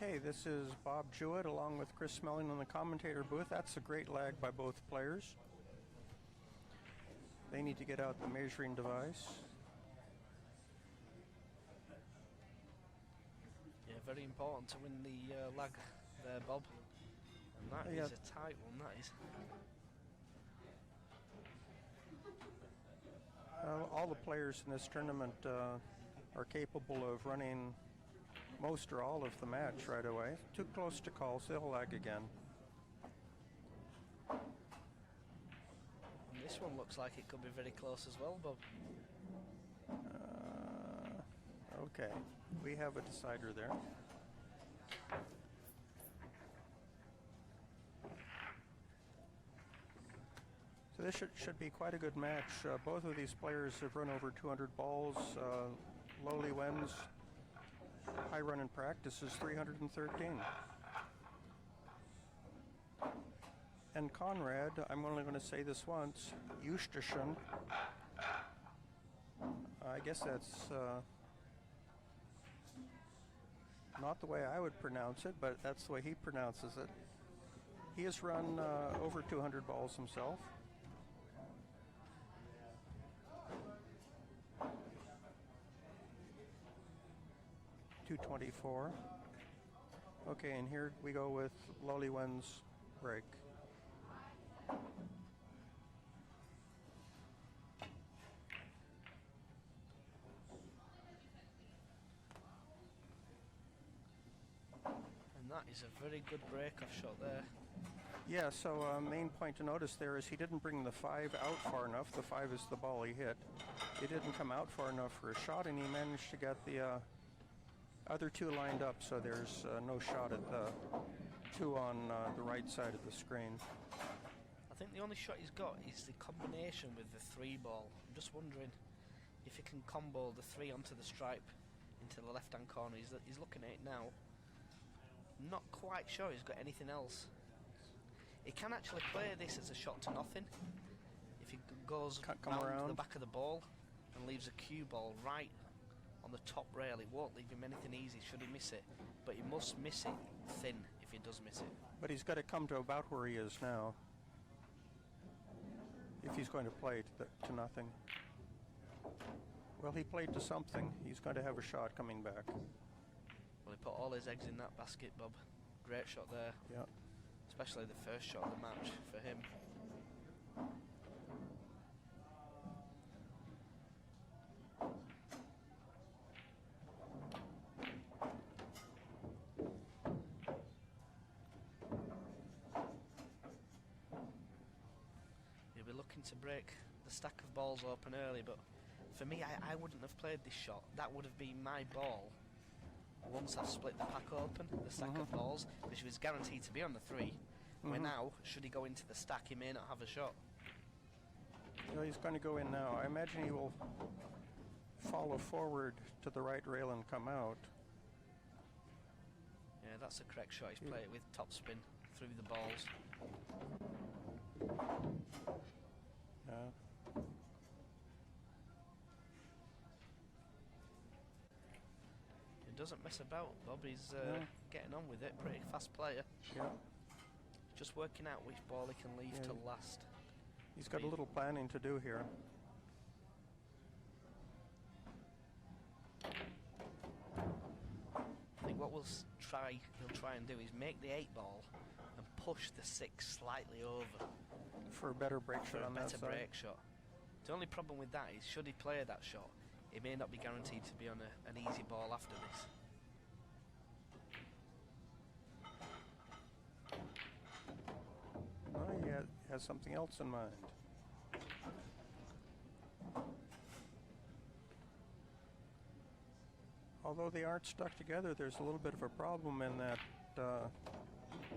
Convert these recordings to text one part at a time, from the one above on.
Okay, this is Bob Jewett along with Chris Smelling in the commentator booth. That's a great lag by both players. They need to get out the measuring device. Yeah, very important to win the lag there, Bob. And that is a tight one, that is. All the players in this tournament are capable of running most or all of the match right away. Too close to call, so they'll lag again. And this one looks like it could be very close as well, Bob. Okay, we have a decider there. So this should be quite a good match. Both of these players have run over 200 balls. LiWen's high run in practice is 313. And Konrad, I'm only going to say this once, Juszczyszyn, I guess that's not the way I would pronounce it, but that's the way he pronounces it. He has run over 200 balls himself. .224. Okay, and here we go with LiWen's break. And that is a very good break-off shot there. Yeah, so main point to notice there is he didn't bring the 5 out far enough. The 5 is the ball he hit. It didn't come out far enough for a shot, and he managed to get the other 2 lined up, so there's no shot at the 2 on the right side of the screen. I think the only shot he's got is the combination with the 3 ball. I'm just wondering if he can combo the 3 onto the stripe into the left-hand corner. He's looking at it now. Not quite sure he's got anything else. He can actually play this as a shot to nothing. If he goes round to the back of the ball and leaves a cue ball right on the top rail, it won't leave him anything easy should he miss it, but he must miss it thin if he does miss it. But he's got to come to about where he is now if he's going to play to nothing. Well, he played to something. He's going to have a shot coming back. Well, he put all his eggs in that basket, Bob. Great shot there. Yeah. Especially the first shot of the match for him. He'll be looking to break the stack of balls open early, but for me, I wouldn't have played this shot. That would have been my ball once I've split the pack open, the stack of balls, which was guaranteed to be on the 3. Where now, should he go into the stack, he may not have a shot. Well, he's going to go in now. I imagine he will follow forward to the right rail and come out. Yeah, that's the correct shot. He's played it with topspin through the balls. Yeah. He doesn't mess about, Bob. He's getting on with it. Pretty fast player. Yeah. Just working out which ball he can leave to last. He's got a little planning to do here. I think what he'll try and do is make the 8 ball and push the 6 slightly over for a better break shot on that side. Better break shot. The only problem with that is, should he play that shot, he may not be guaranteed to be on an easy ball after this. Well, he has something else in mind. Although they aren't stuck together, there's a little bit of a problem in that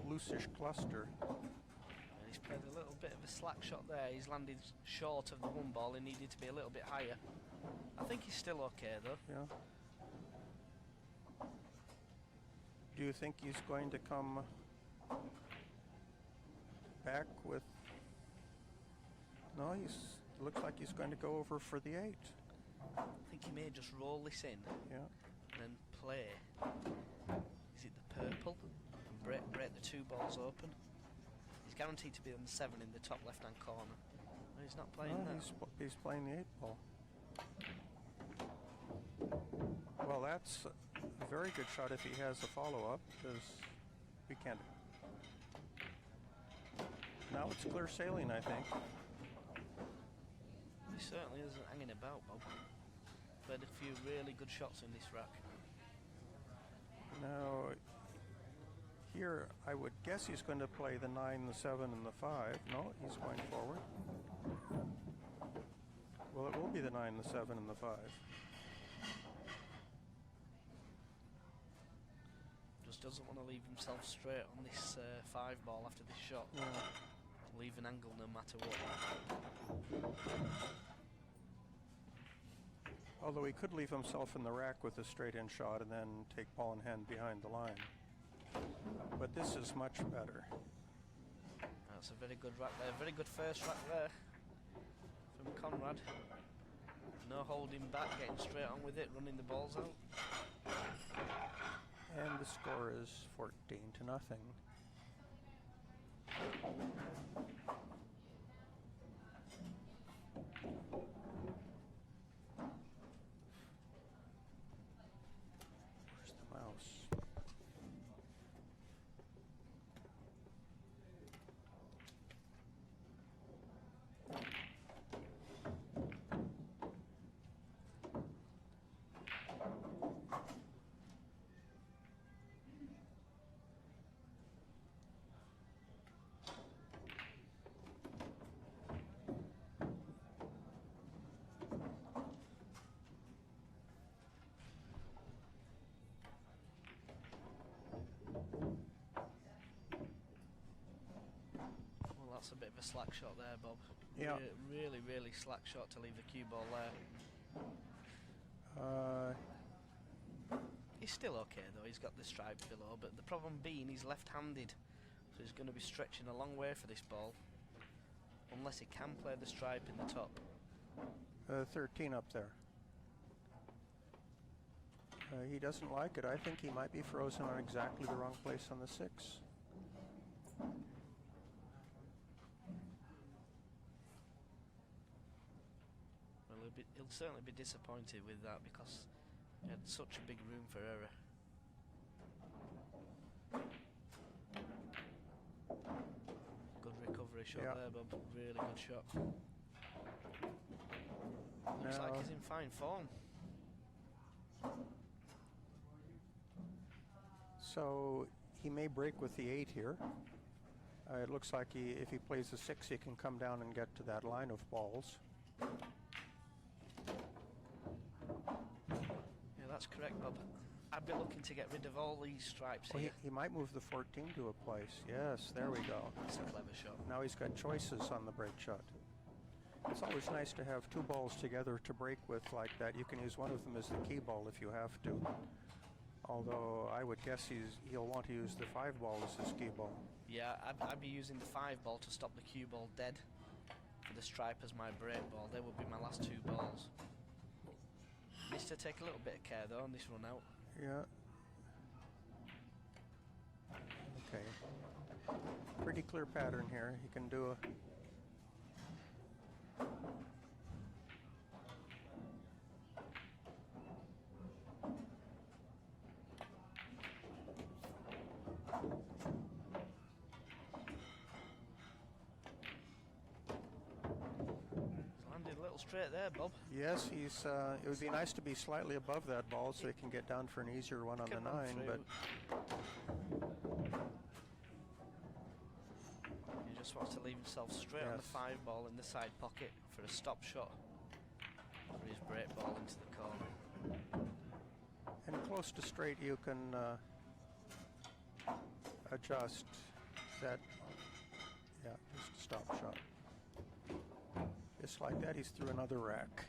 loosish cluster. And he's played a little bit of a slack shot there. He's landed short of the 1 ball. He needed to be a little bit higher. I think he's still okay, though. Yeah. Do you think he's going to come back with... No, looks like he's going to go over for the 8. I think he may just roll this in. Yeah. And then play. Is it the purple and break the 2 balls open. He's guaranteed to be on the 7 in the top left-hand corner. No, he's not playing that. He's playing the 8 ball. Well, that's a very good shot if he has a follow-up, because we can't. Now it's clear sailing, I think. He certainly isn't hanging about, Bob. Played a few really good shots in this rack. Now, here I would guess he's going to play the 9, the 7, and the 5. No, he's going forward. Well, it will be the 9, the 7, and the 5. Just doesn't want to leave himself straight on this 5 ball after this shot. Yeah. Leave an angle no matter what. Although he could leave himself in the rack with a straight-in shot and then take ball in hand behind the line. But this is much better. That's a very good rack there. Very good first rack there from Konrad. No holding back, getting straight on with it, running the balls out. And the score is 14-0. Where's the mouse? That's a bit of a slack shot there, Bob. Yeah. Really slack shot to leave the cue ball there. He's still okay though, he's got the stripe below, but the problem being he's left-handed, so he's going to be stretching a long way for this ball, unless he can play the stripe in the top. 13 up there. He doesn't like it. I think he might be frozen on exactly the wrong place on the 6. He'll certainly be disappointed with that because he had such a big room for error. Good recovery shot there, Bob. Really good shot. Looks like he's in fine form. So he may break with the 8 here. It looks like if he plays the 6, he can come down and get to that line of balls. Yeah, that's correct, Bob. I'd be looking to get rid of all these stripes here. He might move the 14 to a place. Yes, there we go. That's a clever shot. Now he's got choices on the break shot. It's always nice to have 2 balls together to break with like that. You can use one of them as the key ball if you have to. Although I would guess he'll want to use the 5 ball as his key ball. Yeah, I'd be using the 5 ball to stop the cue ball dead for the stripe as my break ball. They would be my last 2 balls. Needs to take a little bit of care though on this run out. Yeah. Okay. Pretty clear pattern here. He can do a... Landed a little straight there, Bob. Yes, it would be nice to be slightly above that ball so he can get down for an easier one on the 9, but... He just wants to leave himself straight on the 5 ball in the side pocket for a stop shot for his break ball into the corner. And close to straight you can adjust that, just a stop shot. Just like that, he's through another rack.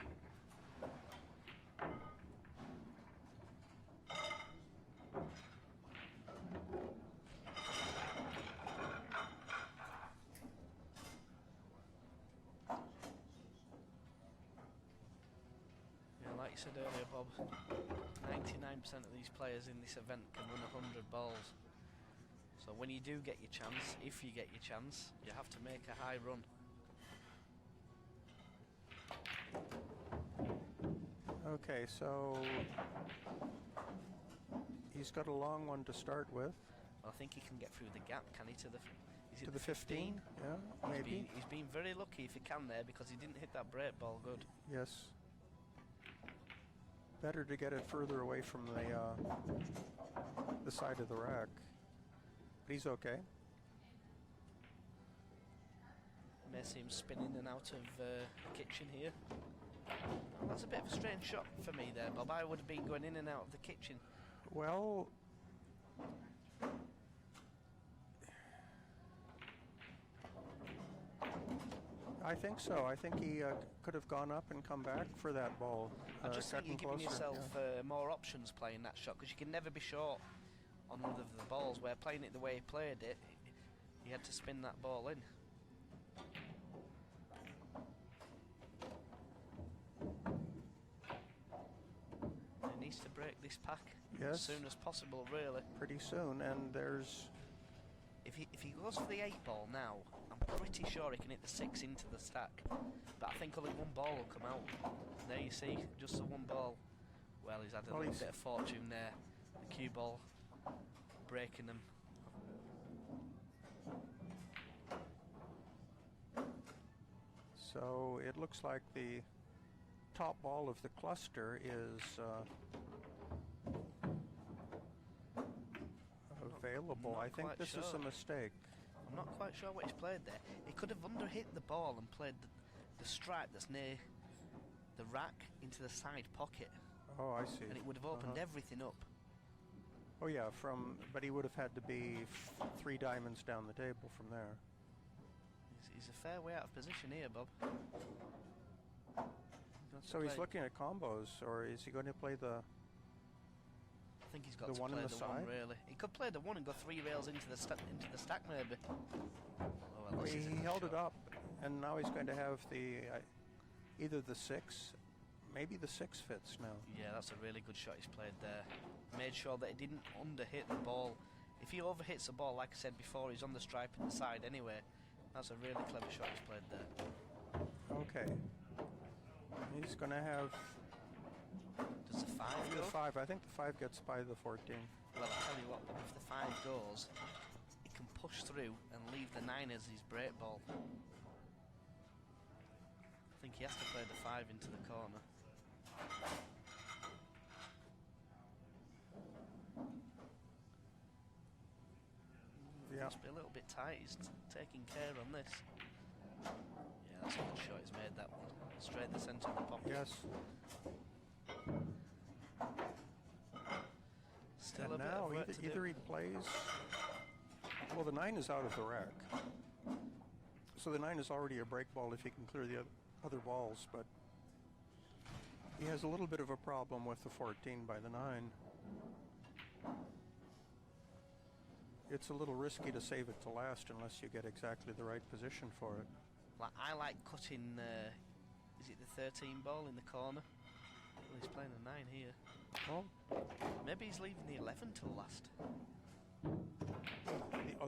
like you said earlier, Bob, 99% of these players in this event can win 100 balls. So when you do get your chance, if you get your chance, you have to make a high run. Okay, so he's got a long one to start with. I think he can get through the gap, can he, to the... To the 15? Yeah, maybe. He's been very lucky if he can there, because he didn't hit that break ball good. Yes. Better to get it further away from the side of the rack. But he's okay. May see him spin in and out of the kitchen here. Well, that's a bit of a strange shot for me there, Bob. I would have been going in and out of the kitchen. Well, I think so. I think he could have gone up and come back for that ball. I just think you're giving yourself more options playing that shot, because you can never be short on one of the balls, where playing it the way he played it, he had to spin that ball in. He needs to break this pack as soon as possible, really. Pretty soon, and there's... If he goes for the 8 ball now, I'm pretty sure he can hit the 6 into the stack. But I think only one ball will come out. There you see, just the one ball. Well, he's had a little bit of fortune there. The cue ball breaking them. So it looks like the top ball of the cluster is available. I think this is a mistake. I'm not quite sure what he's played there. He could have underhit the ball and played the stripe that's near the rack into the side pocket. Oh, I see. And it would have opened everything up. Oh yeah, but he would have had to be 3 diamonds down the table from there. He's a fair way out of position here, Bob. So he's looking at combos, or is he going to play the... I think he's got to play the one, really. He could play the 1 and go 3 rails into the stack, maybe. Oh, well, he held it up, and now he's going to have the either the 6, maybe the 6 fits now. Yeah, that's a really good shot he's played there. Made sure that he didn't underhit the ball. If he overhits the ball, like I said before, he's on the stripe in the side anyway. That's a really clever shot he's played there. Okay. He's going to have... Does the 5 go? The 5. I think the 5 gets by the 14. Well, I'll tell you what, if the 5 goes, he can push through and leave the 9 as his break ball. I think he has to play the 5 into the corner. Yeah. Must be a little bit tight. He's taking care on this. Yeah, that's a good shot he's made, that one. Straight in the centre of the pocket. Yes. Still and a now bit of work to either do. he plays... Well, the 9 is out of the rack. So the 9 is already a break ball if he can clear the other balls, but he has a little bit of a problem with the 14 by the 9. It's a little risky to save it to last unless you get exactly the right position for it. I like cutting, is it the 13 ball in the corner? Well, he's playing a 9 here. Oh. Maybe he's leaving the 11 till last.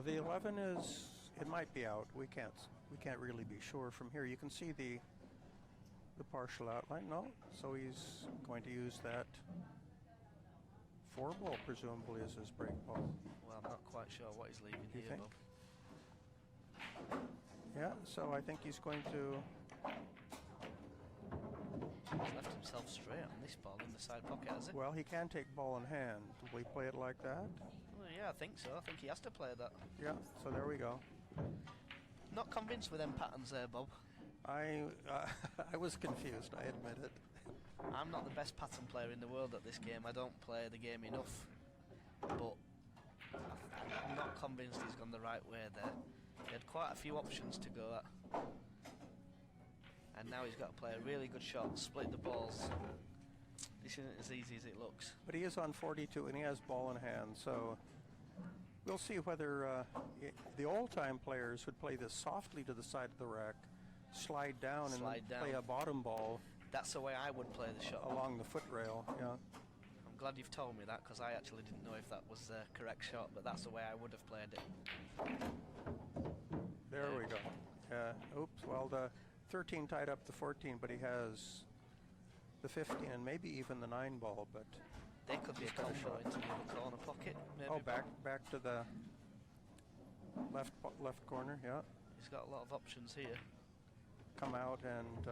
The 11 is... It might be out. We can't really be sure from here. You can see the partial outline. No, so he's going to use that 4 ball presumably as his break ball. Well, I'm not quite sure what he's leaving You here, think? Bob. Yeah, so I think he's going to... He's left himself straight on this ball in the side pocket, has he? Well, he can take ball in hand. Will he play it like that? Well, yeah, I think so. I think he has to play that. Yeah, so there we go. Not convinced with them patterns there, Bob. I was confused, I admit it. I'm not the best pattern player in the world at this game. I don't play the game enough. But I'm not convinced he's gone the right way there. He had quite a few options to go at. And now he's got to play a really good shot, split the balls. This isn't as easy as it looks. But he is on 42 and he has ball in hand, so we'll see whether the old-time players would play this softly to the side of the rack, slide down and play a bottom ball. That's the way I would play the shot. along the foot rail. Yeah. I'm glad you've told me that, because I actually didn't know if that was the correct shot, but that's the way I would have played it. There we go. Oops. Well, the 13 tied up the 14, but he has the 15 and maybe even the 9 ball. But They could be a combo into the other corner pocket. Maybe. oh, back to the left corner. Yeah. He's got a lot of options here. Come out and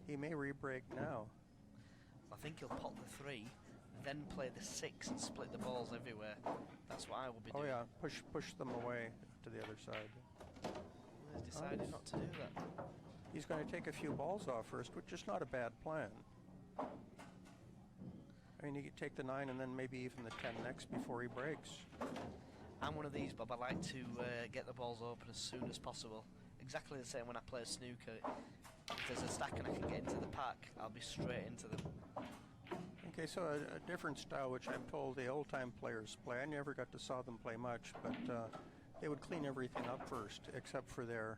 he may re-break now. I think he'll pot the 3, then play the 6 and split the balls everywhere. That's what I will be doing. Oh yeah, push them away to the other side. He's decided not to do that. He's going to take a few balls off first, which is not a bad plan. I mean, you could take the 9 and then maybe even the 10 next before he breaks. I'm one of these, Bob. I like to get the balls open as soon as possible. Exactly the same when I play snooker. If there's a stack and I can get into the pack, I'll be straight into them. Okay, so a different style, which I'm told the old-time players play. I never got to saw them play much, but they would clean everything up first, except for the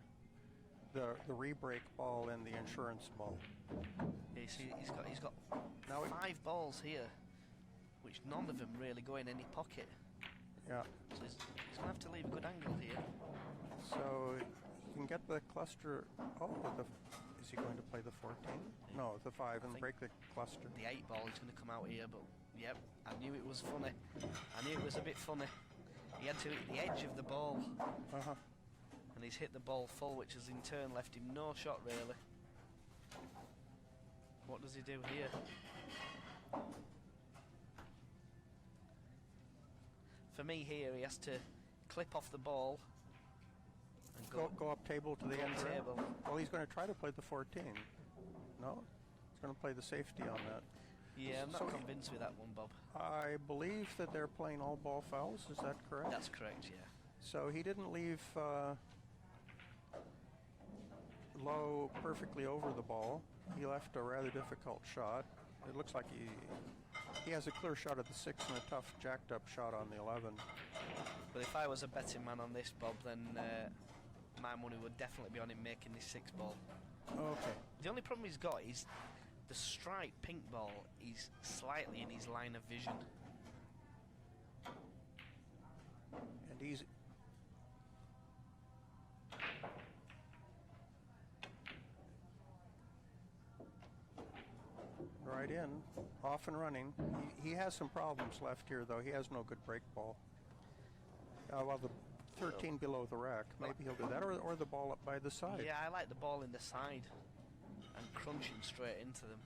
re-break ball and the insurance ball. Yeah, you see, he's got now 5 balls here, which none of them really go in any pocket. Yeah. So he's going to have to leave a good angle here. So he can get the cluster. Oh, is he going to play the 14? No, the 5 and break the cluster. The 8 ball is going to come out here, but yep, I knew it was funny. I knew it was a bit funny. He had to hit the edge of the ball, and he's hit the ball full, which has in turn left him no shot really. What does he do here? For me here, he has to clip off the ball and Go up table to the end table. Well, he's going to try to play the 14. No? He's going to play the safety on that. Yeah, I'm not convinced with that one, Bob. I believe that they're playing all ball fouls. Is that correct? That's correct, yeah. So he didn't leave low perfectly over the ball. He left a rather difficult shot. It looks like he has a clear shot at the 6 and a tough jacked up shot on the 11. But if I was a betting man on this, Bob, then my money would definitely be on him making this 6 ball. Okay. The only problem he's got is the striped pink ball is slightly in his line of vision. And he's right in, off and running. He has some problems left here, though. He has no good break ball. Well, the 13 below the rack. Maybe he'll do that, or the ball up by the side. Yeah, I like the ball in the side and crunching straight into them.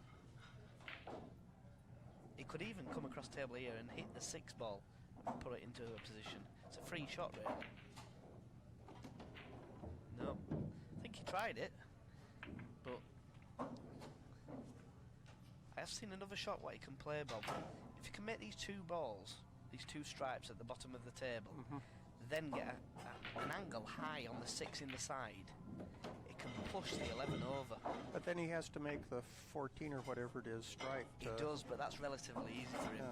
He could even come across table here and hit the 6 ball and put it into a position. It's a free shot, really. No, I think he tried it, but I have seen another shot what he can play, Bob. If you can make these 2 balls, these 2 stripes at the bottom of the table, then get an angle high on the 6 in the side, it can push the 11 over. But then he has to make the 14 or whatever it is striped. He does, but that's relatively easy for him,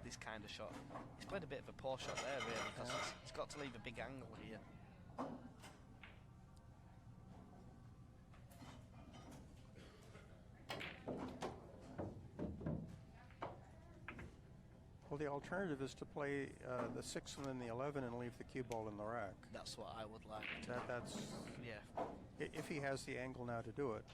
this kind of shot. He's played a bit of a poor shot there, really, because he's got to leave a big angle here. Well, the alternative is to play the 6 and then the 11 and leave the cue ball in the rack. That's what I would like. That's yeah. If he has the angle now to do it.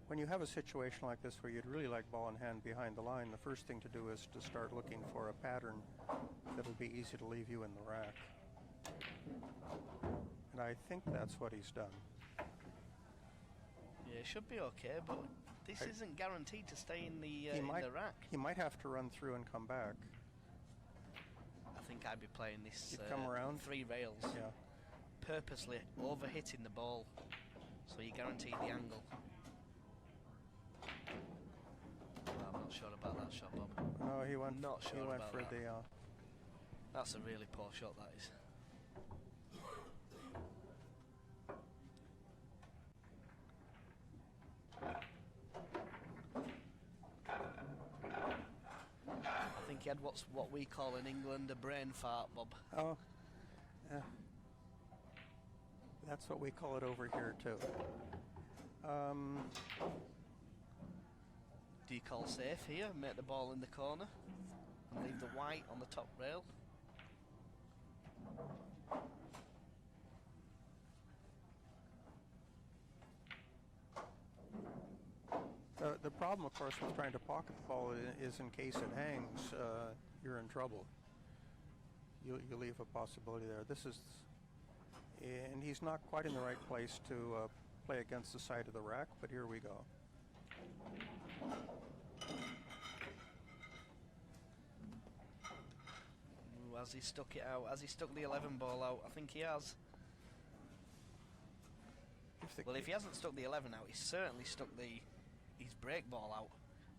When you have a situation like this where you'd really like ball in hand behind the line, the first thing to do is to start looking for a pattern that'll be easy to leave you in the rack. And I think that's what he's done. Yeah, it should be okay, but this isn't guaranteed to stay in the rack. He might have to run through and come back. I think I'd be playing this come around 3 rails. Yeah. Purposely over-hitting the ball, so you guarantee the angle. Well, I'm not sure about that shot, Bob. No, he went. Not sure he went about for that. the. That's a really poor shot, that is. I think he had what we call in England a brain fart, Bob. Oh, that's what we call it over here too. Do you call safe here, make the ball in the corner, and leave the white on the top rail? The problem, of course, with trying to pocket the ball is in case it hangs, you're in trouble. You leave a possibility there. This is, and he's not quite in the right place to play against the side of the rack, but here we go. Ooh, has he stuck it out? Has he stuck the 11 ball out? I think he has. Well, if he hasn't stuck the 11 out, he's certainly stuck his break ball out.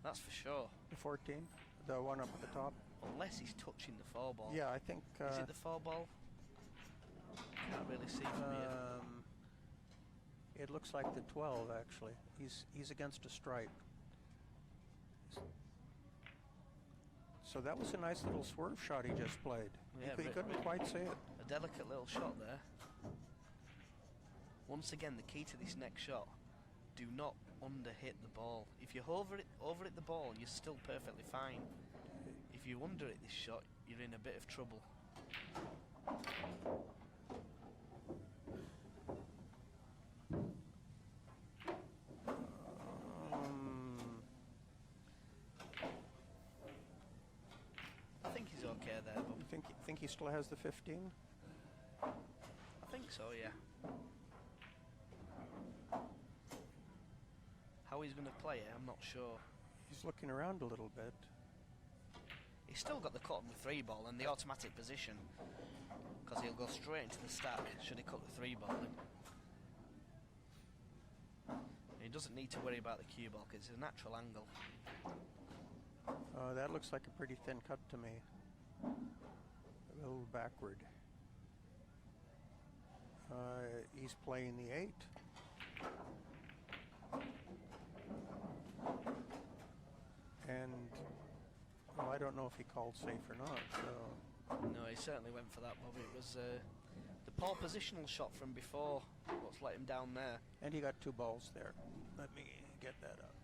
That's for sure. The 14, the one up at the top. Unless he's touching the 4 ball. Yeah, I think. Is it the 4 ball? Can't really see from here. It looks like the 12 actually. He's against a stripe. So that was a nice little swerve shot he just played. Yeah, he couldn't quite see it. A delicate little shot there. Once again, the key to this next shot: do not underhit the ball. If you over it the ball, you're still perfectly fine. If you under it this shot, you're in a bit of trouble. I think he's okay there, Bob. You think he still has the 15? I think so, yeah. How he's going to play it, I'm not sure. He's looking around a little bit. He's still got the cut on the 3 ball and the automatic position, because he'll go straight into the stack should he cut the 3 ball in. He doesn't need to worry about the cue ball because it's a natural angle. That looks like a pretty thin cut to me. A little backward. He's playing the 8. And well, I don't know if he called safe or not. So. No, he certainly went for that, Bob. It was the poor positional shot from before what's let him down there. And he got 2 balls there. Let me get that up.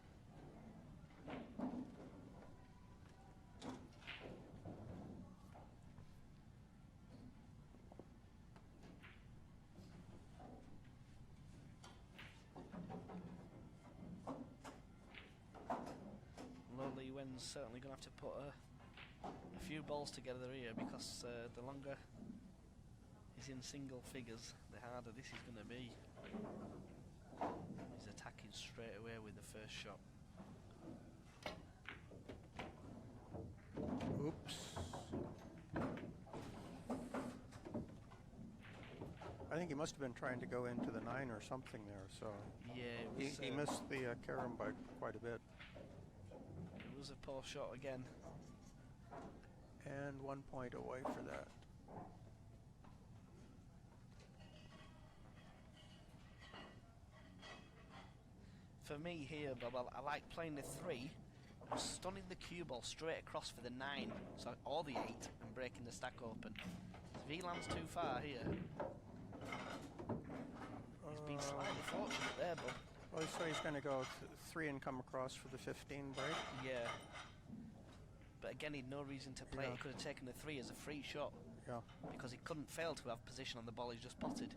LiWen's certainly going to have to put a few balls together here, because the longer he's in single figures, the harder this is going to be. He's attacking straight away with the first shot. Oops. I think he must have been trying to go into the 9 or something there, so yeah, it was, he missed the carom by quite a bit. It was a poor shot again. And 1 point away for that. For me here, Bob, I like playing the 3 and stunning the cue ball straight across for the 9, so or the 8, and breaking the stack open. If he lands too far here, he's been slightly fortunate there, Bob. Well, so he's going to go 3 and come across for the 15 break. Yeah. But again, he'd no reason to play. Yeah. He could have taken the 3 as a free shot. Yeah. Because he couldn't fail to have position on the ball he's just potted.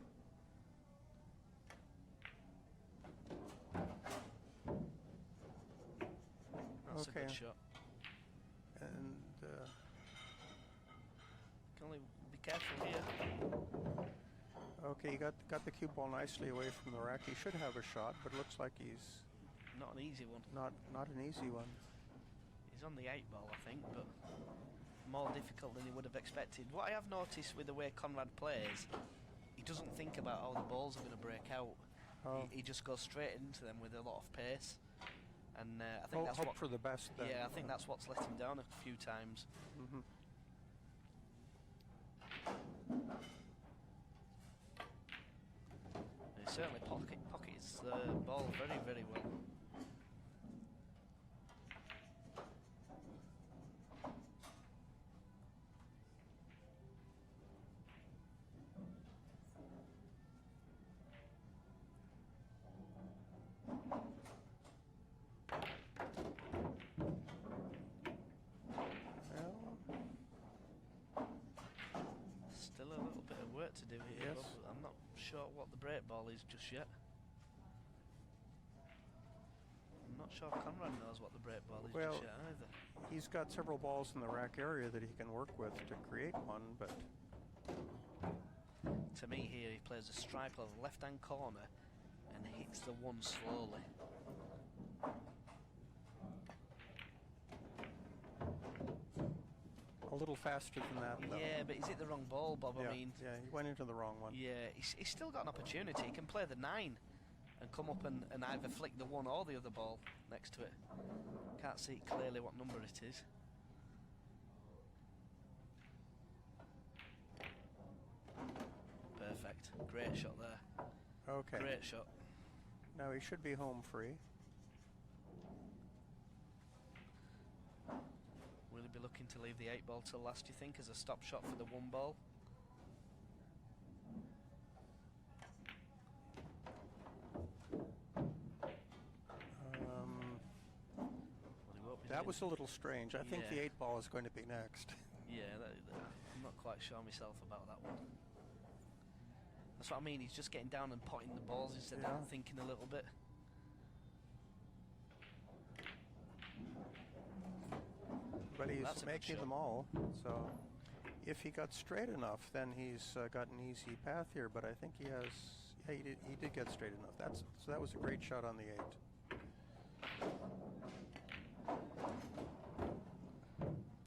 That's a good shot. And can only be careful here. okay, he got the cue ball nicely away from the rack. He should have a shot, but it looks like he's not an easy one. Not an easy one. He's on the 8 ball, I think, but more difficult than he would have expected. What I have noticed with the way Konrad plays, he doesn't think about how the balls are going to break out. Oh. He just goes straight into them with a lot of pace. And I think that's hope what for the best then. Yeah, I think that's what's let him down a few times. Mm-hmm. He certainly pockets the ball very, very well. work to do here. Yes. But I'm not sure what the break ball is just yet. I'm not sure Konrad knows what the break ball is just yet either. He's got several balls in the rack area that he can work with to create one, but to me here he plays a stripe on the left-hand corner and hits the one slowly. a little faster than that, though. Yeah, but he's hit the wrong ball, Bob. Yeah, I mean, yeah, he went into the wrong one. yeah, he's still got an opportunity. He can play the 9 and come up and either flick the one or the other ball next to it. Can't see clearly what number it is. Perfect. Great shot there. Okay. Great shot. Now he should be home free. Will he be looking to leave the 8 ball till last, do you think, as a stop shot for the 1 ball? That was a little strange. I think Yeah. the 8 ball is going to be next. Yeah, I'm not quite sure myself about that one. That's what I mean, he's just getting down and potting the balls instead of thinking a little bit. But he's That's a good making shot. them all, so if he got straight enough, then he's got an easy path here. But I think he has. Yeah, he did get straight enough. So that was a great shot on the 8.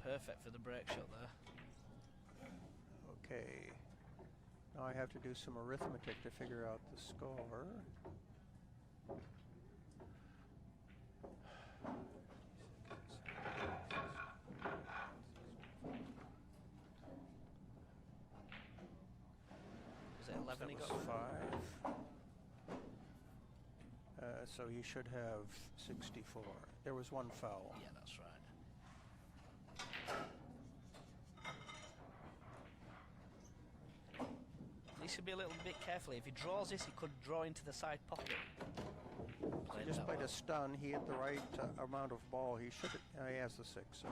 Perfect for the break shot there. Okay. Now I have to do some arithmetic to figure out the score. Was it 11 he That got? was 5. So he should have 64. There was 1 foul. Yeah, that's right. He should be a little bit careful. If he draws this, he could draw into the side pocket. He just played a stun. He hit the right amount of ball. He should. He has the 6. So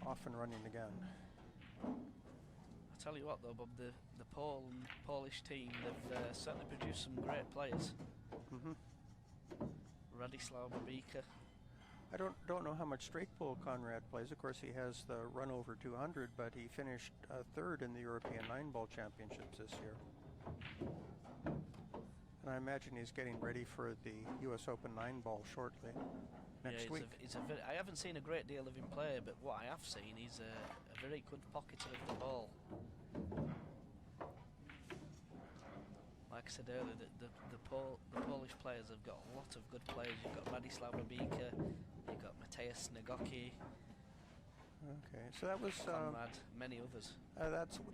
off and running again. I tell you what, though, Bob, the Polish team, they've certainly produced some great players. Mm-hmm. Radislav Babika. I don't know how much straight pull Konrad plays. Of course, he has the run over 200, but he finished 3rd in the European 9-ball championships this year. And I imagine he's getting ready for the U.S. Open 9-ball shortly next week. I haven't seen a great deal of him play, but what I have seen is a very good pocketer of the ball. Like I said earlier, the Polish players have got a lot of good players. You've got Radislav Babika, you've got Mateusz Nagoki, Okay, so that was Konrad, many others.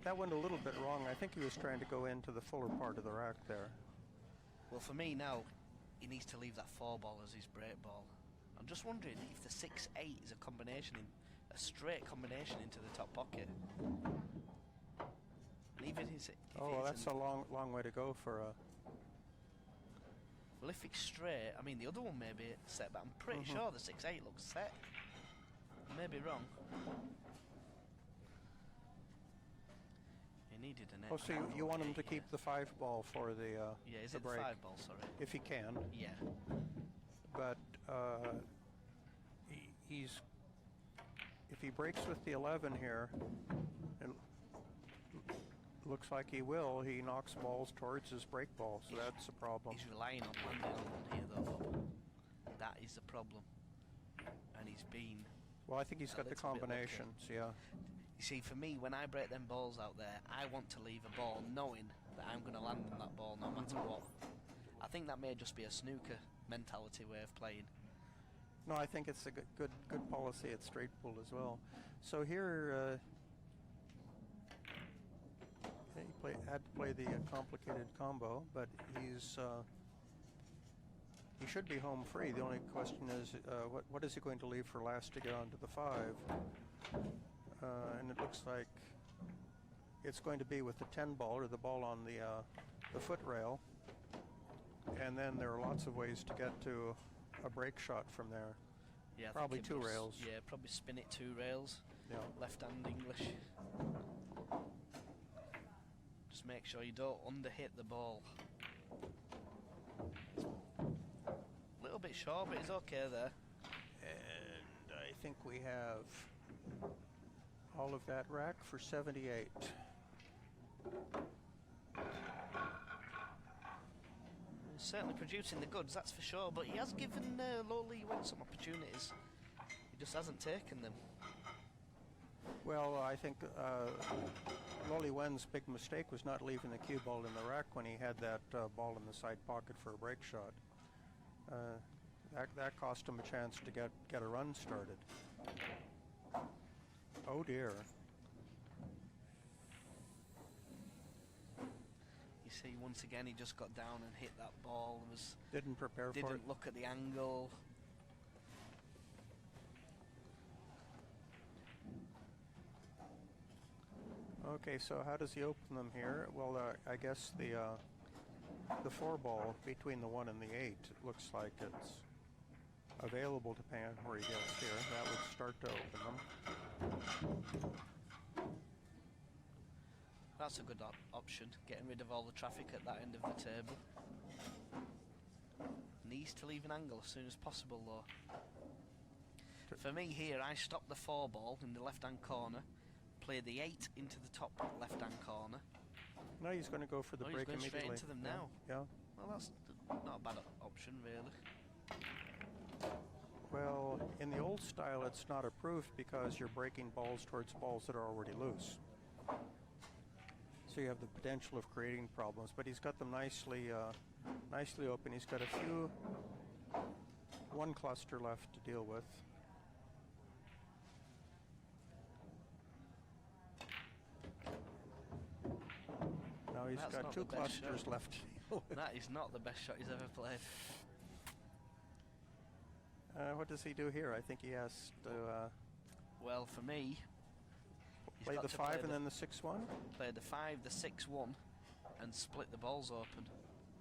that went a little bit wrong. I think he was trying to go into the fuller part of the rack there. Well, for me now, he needs to leave that 4 ball as his break ball. I'm just wondering if the 6-8 is a straight combination into the top pocket. And even That's a long way to go for a. Well, if it's straight, I mean the other one may be set, but I'm pretty sure the 6-8 looks set. I may be wrong. He needed an 8. So you want him to keep the 5 ball for the yeah, is the it the break, 5 ball? Sorry. if he can. Yeah. But if he breaks with the 11 here, it looks like he will. He knocks balls towards his break ball, so that's a problem. He's relying on landing on one here, though, Bob. That is the problem. And he's been. Well, I think he's got the little bit lucky. combinations. Yeah. You see, for me, when I break them balls out there, I want to leave a ball knowing that I'm going to land on that ball no matter what. I think that may just be a snooker mentality way of playing. No, I think it's a good policy at straight pull as well. So here he had to play the complicated combo, but he should be home free. The only question is what is he going to leave for last to get onto the 5? And it looks like it's going to be with the 10 ball or the ball on the foot rail. And then there are lots of ways to get to a break shot from there. Yeah, probably 2 rails. Yeah, probably spin it 2 rails. Yeah. Left hand English. Just Just make sure you don't underhit the ball. A little bit short, but he's okay there. And I think we have all of that rack for 78. He's certainly producing the goods, that's for sure, but he has given LiWen some opportunities. He just hasn't taken them. Well, I think LiWen's big mistake was not leaving the cue ball in the rack when he had that ball in the side pocket for a break shot. That cost him a chance to get a run started. Oh dear. You see, once again, he just got down and hit that ball. Didn't prepare for it. Didn't look at the angle. Okay, so how does he open them here? Well, I guess the 4 ball between the 1 and the 8, it looks like it's available depending on where he gets here. That would start to open them. That's a good option, getting rid of all the traffic at that end of the table. Needs to leave an angle as soon as possible though. For me here, I stop the 4 ball in the left-hand corner, play the 8 into the top left-hand corner. No, he's going to go for the break he's going immediately. straight into them now. Yeah. Well, that's not a bad option, really. Well, in the old style, it's not approved because you're breaking balls towards balls that are already loose. So you have the potential of creating problems. But he's got them nicely open. He's got one cluster left to deal with. Now he's got 2 clusters left to deal with. That is not the best shot he's ever played. What does he do here? I think he has to... well, for me... play the 5 and then the 6-1? Play the 5, the 6-1, and split the balls open.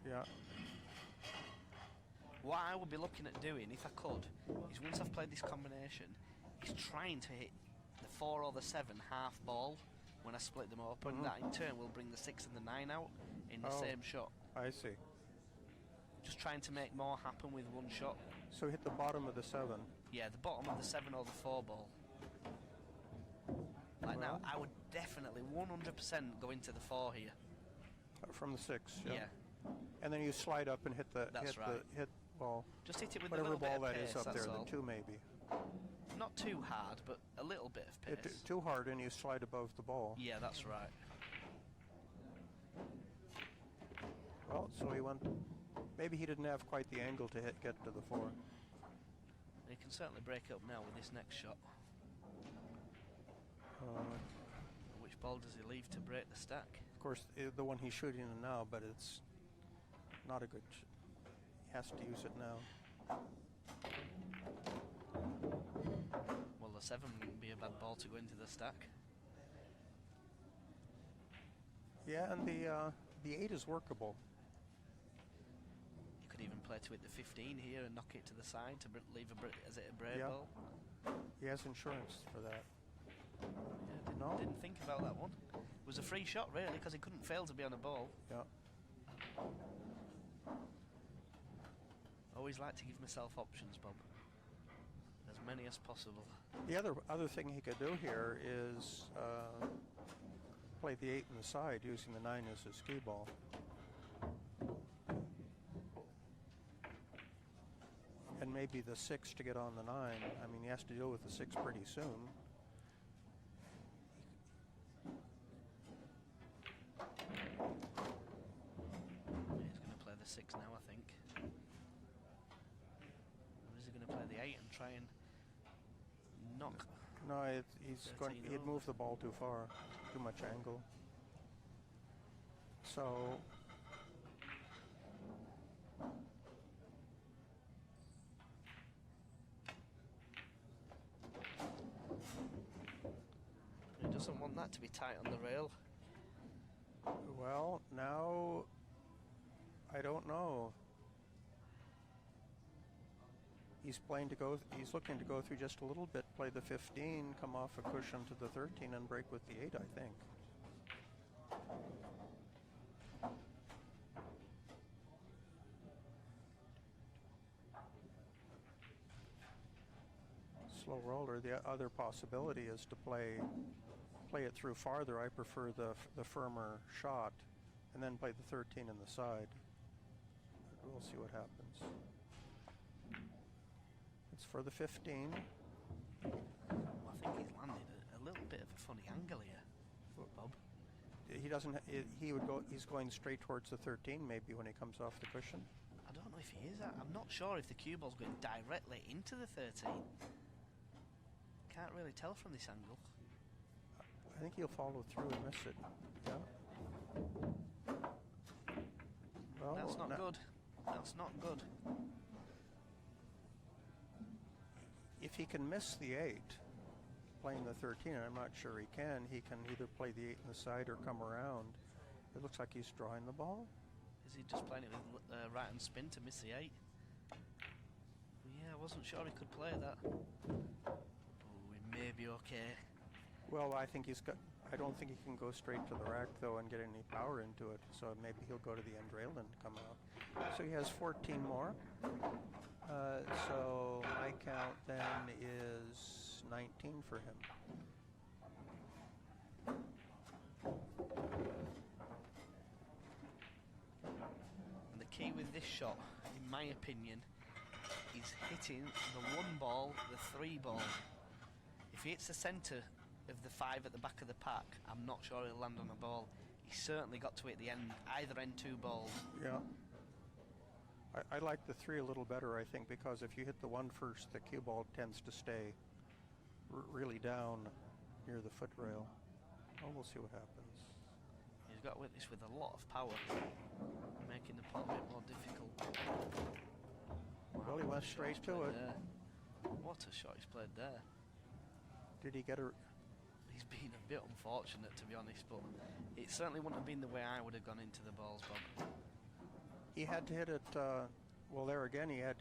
Yeah. What I would be looking at doing, if I could, is once I've played this combination, is trying to hit the 4 or the 7 half ball when I split them open. That in turn will bring the 6 and the 9 out in the same shot. I see. Just trying to make more happen with one shot. So hit the bottom of the 7. Yeah, the bottom of the 7 or the 4 ball. Like now, I would definitely 100% go into the 4 here. From the 6, yeah. Yeah. And then you slide up and hit the ball. Just hit it with whatever a little ball bit of that pace, is up that's there, all. the 2 maybe. Not too hard, but a little bit of pace. Too hard and you slide above the ball. Yeah, that's right. Well, so he went... Maybe he didn't have quite the angle to get to the 4. He can certainly break up now with this next shot. Which ball does he leave to break the stack? Of course, the one he's shooting in now, but it's not a good... He has to use it now. Well, the 7 wouldn't be a bad ball to go into the stack. Yeah, and the 8 is workable. You could even play to it the 15 here and knock it to the side to leave as it a break Yeah. ball. He has insurance for that. Yeah, didn't think about that one. It was a free shot, really, because he couldn't fail to be on a ball. Yeah. Always like to give myself options, Bob. As many as possible. The other thing he could do here is play the 8 in the side using the 9 as his cue ball. And maybe the 6 to get on the 9. I mean, he has to deal with the 6 pretty soon. He's going to play the 6 now, I think. Or is he going to play the 8 and try and knock? No, he'd move the ball too far, too much angle. So He doesn't want that to be tight on the rail. well, now I don't know. He's looking to go through just a little bit, play the 15, come off a cushion to the 13 and break with the 8, I think. slow roller. The other possibility is to play it through farther. I prefer the firmer shot, and then play the 13 in the side. But we'll see what happens. It's for the 15. I think he's landed a little bit of a funny angle here, Bob. He doesn't. He would go. He's going straight towards the 13, maybe when he comes off the cushion. I don't know if he is. I'm not sure if the cue ball's going directly into the 13. Can't really tell from this angle. I think he'll follow through and miss it. Yeah. Well, that's not good. That's not good. If he can miss the 8, playing the 13, and I'm not sure he can either play the 8 in the side or come around. It looks like he's drawing the ball. Is he just playing it with right hand spin to miss the 8? Yeah, I wasn't sure he could play that. Oh, he may be okay. Well, I think he's got. I don't think he can go straight to the rack though and get any power into it. So maybe he'll go to the end rail and come out. So he has 14 more. So my count then is 19 for him. And the key with this shot, in my opinion, is hitting the 1 ball, the 3 ball. If he hits the centre of the 5 at the back of the pack, I'm not sure he'll land on a ball. He's certainly got to hit the end, either end 2 balls. Yeah. I like the 3 a little better, I think, because if you hit the 1 first, the cue ball tends to stay really down near the foot rail. Oh, we'll see what happens. He's got with this with a lot of power, making the putt a bit more difficult. Well, he went straight to it. What a shot he's played there. Did he get a... He's been a bit unfortunate, to be honest, but it certainly wouldn't have been the way I would have gone into the balls, Bob. He had to hit it, well, there again, he had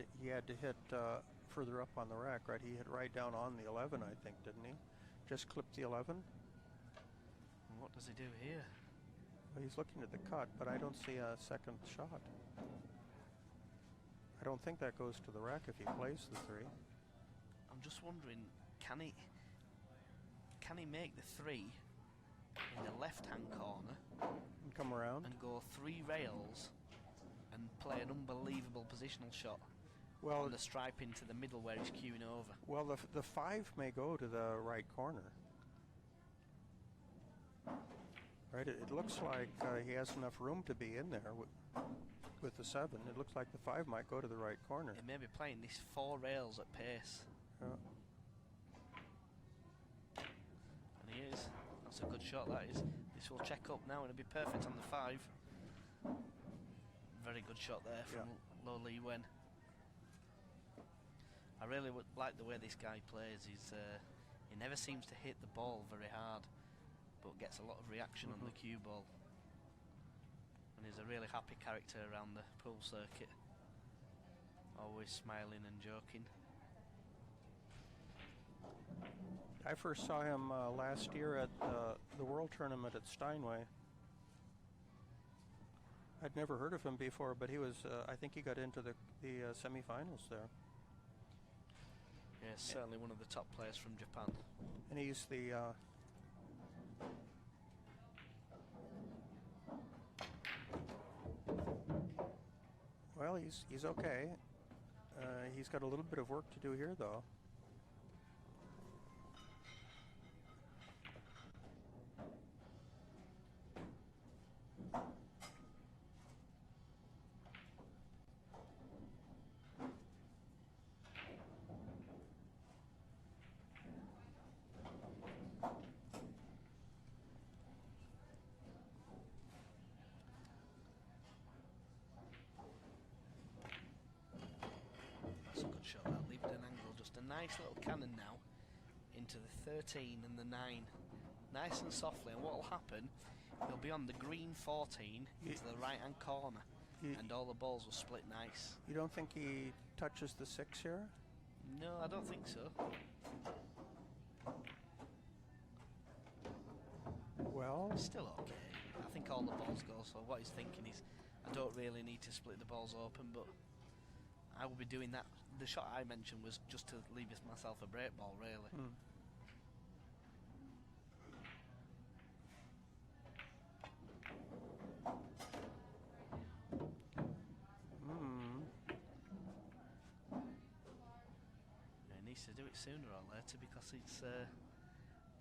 to hit further up on the rack, right? He hit right down on the 11, I think, didn't he? Just clipped the 11. And what does he do here? Well, he's looking at the cut, but I don't see a second shot. I don't think that goes to the rack if he plays the 3. I'm just wondering, can he make the 3 in the left-hand corner and come around and go 3 rails and play an unbelievable positional shot on the stripe into the middle where he's queuing over? Well, the 5 may go to the right corner. Right, it looks like he has enough room to be in there with the 7. It looks like the 5 might go to the right corner. He may be playing this 4 rails at pace. Yeah. And he is. That's a good shot, that is. This will check up now and it'll be perfect on the 5. Very good shot there from LiWen. I really would like the way this guy plays. He never seems to hit the ball very hard, but gets a lot of reaction on the cue ball. And he's a really happy character around the pool circuit. Always smiling and joking. I first saw him last year at the World Tournament at Steinway. I'd never heard of him before, but he was, I think he got into the semi-finals there. Yeah, certainly one of the top players from Japan. And he's the... well, he's okay. He's got a little bit of work to do here, though. Nice little cannon now into the 13 and the 9, nice and softly, and what will happen, he'll be on the green 14 into the right hand corner, and all the balls will split nice. You don't think he touches the 6 here? No, I don't think so. Well, still okay. I think all the balls go, so what he's thinking is, I don't really need to split the balls open, but I will be doing that. The shot I mentioned was just to leave myself a break ball, really. He needs to do it sooner or later because it's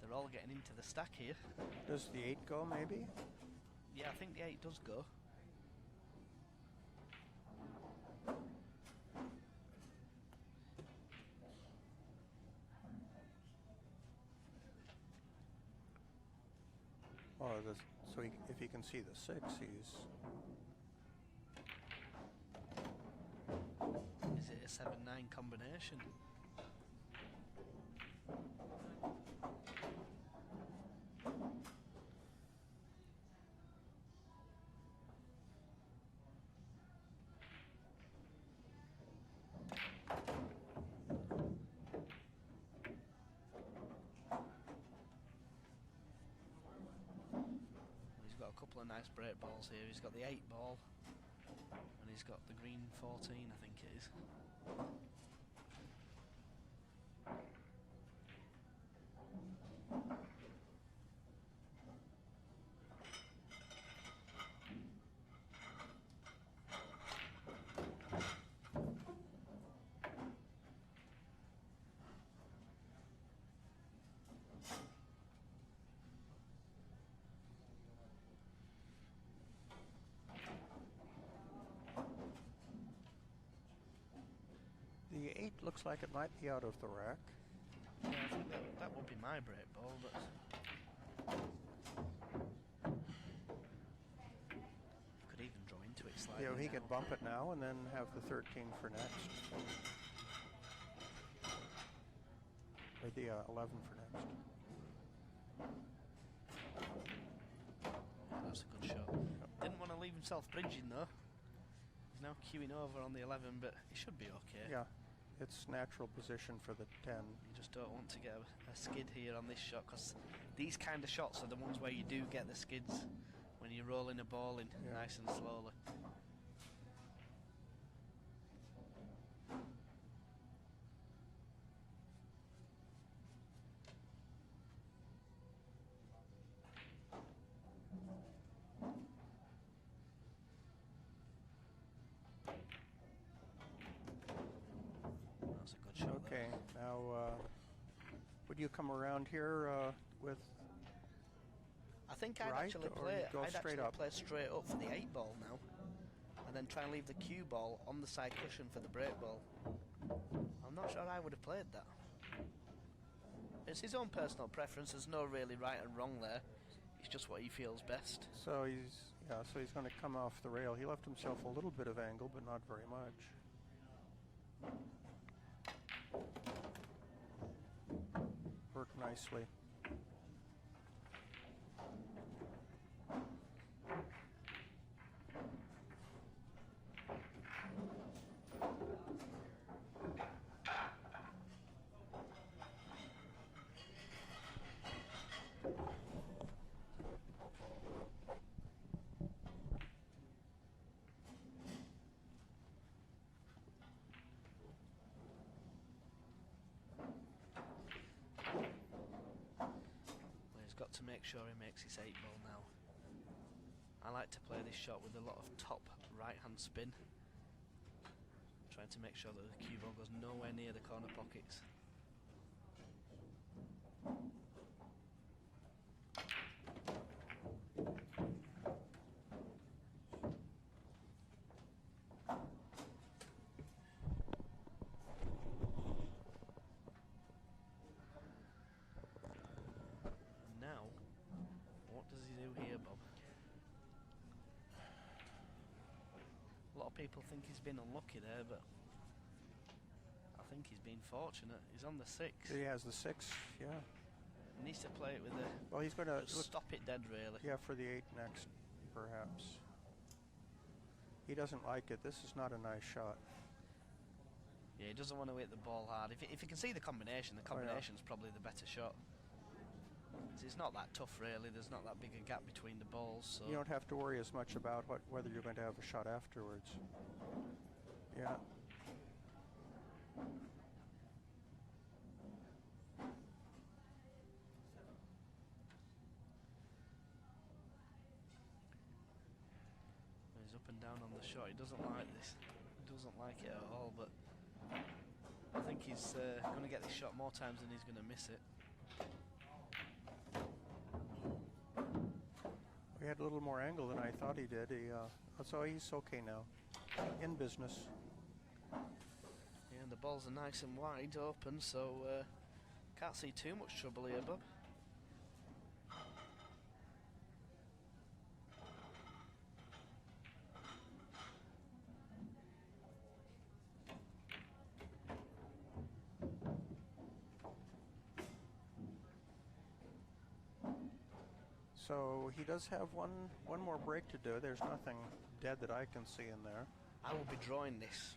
they're all getting into the stack here. Does the 8 go, maybe? Yeah, I think the 8 does go. Oh, so if he can see the 6, he's... Is it a 7-9 combination? Nice break balls here. He's got the 8 ball and he's got the green 14, I think it is. The 8 looks like it might be out of the rack. Yeah, I think that would be my break ball, but could even draw into it slightly. Yeah, he now. could bump it now and then have the 13 for next. Or the 11 for next. Yeah, that's a good shot. Didn't want to leave himself bridging though. He's now queuing over on the 11, but he should be okay. Yeah, it's natural position for the 10. You just don't want to get a skid here on this shot, because these kind of shots are the ones where you do get the skids when you're rolling a ball in nice and slowly. Okay, now would you come around here with? I think I'd right, actually or play. go I'd straight actually up? play straight up for the 8 ball now, and then try and leave the cue ball on the side cushion for the break ball. I'm not sure I would have played that. It's his own personal preference. There's no really right and wrong there. It's just what he feels best. So he's going to come off the rail. He left himself a little bit of angle, but not very much. Worked nicely. Got to make sure he makes his 8 ball now. I like to play this shot with a lot of top right hand spin, trying to make sure that the cue ball goes nowhere near the corner pockets. People think he's been unlucky there, but I think he's been fortunate. He's on the 6. He has the 6, yeah. He needs to play it with the... Well, he's going to... stop it dead, really. Yeah, for the 8 next, perhaps. He doesn't like it. This is not a nice shot. Yeah, he doesn't want to hit the ball hard. If you can see the combination's probably the better shot. It's not that tough, really. There's not that big a gap between the balls. So you don't have to worry as much about whether you're going to have a shot afterwards. Yeah. He's up and down on the shot. He doesn't like this. He doesn't like it at all, but I think he's going to get this shot more times than he's going to miss it. He had a little more angle than I thought he did. So he's okay now. In business. Yeah, and the balls are nice and wide open, so can't see too much trouble here, Bob. So he does have one more break to do. There's nothing dead that I can see in there. I will be drawing this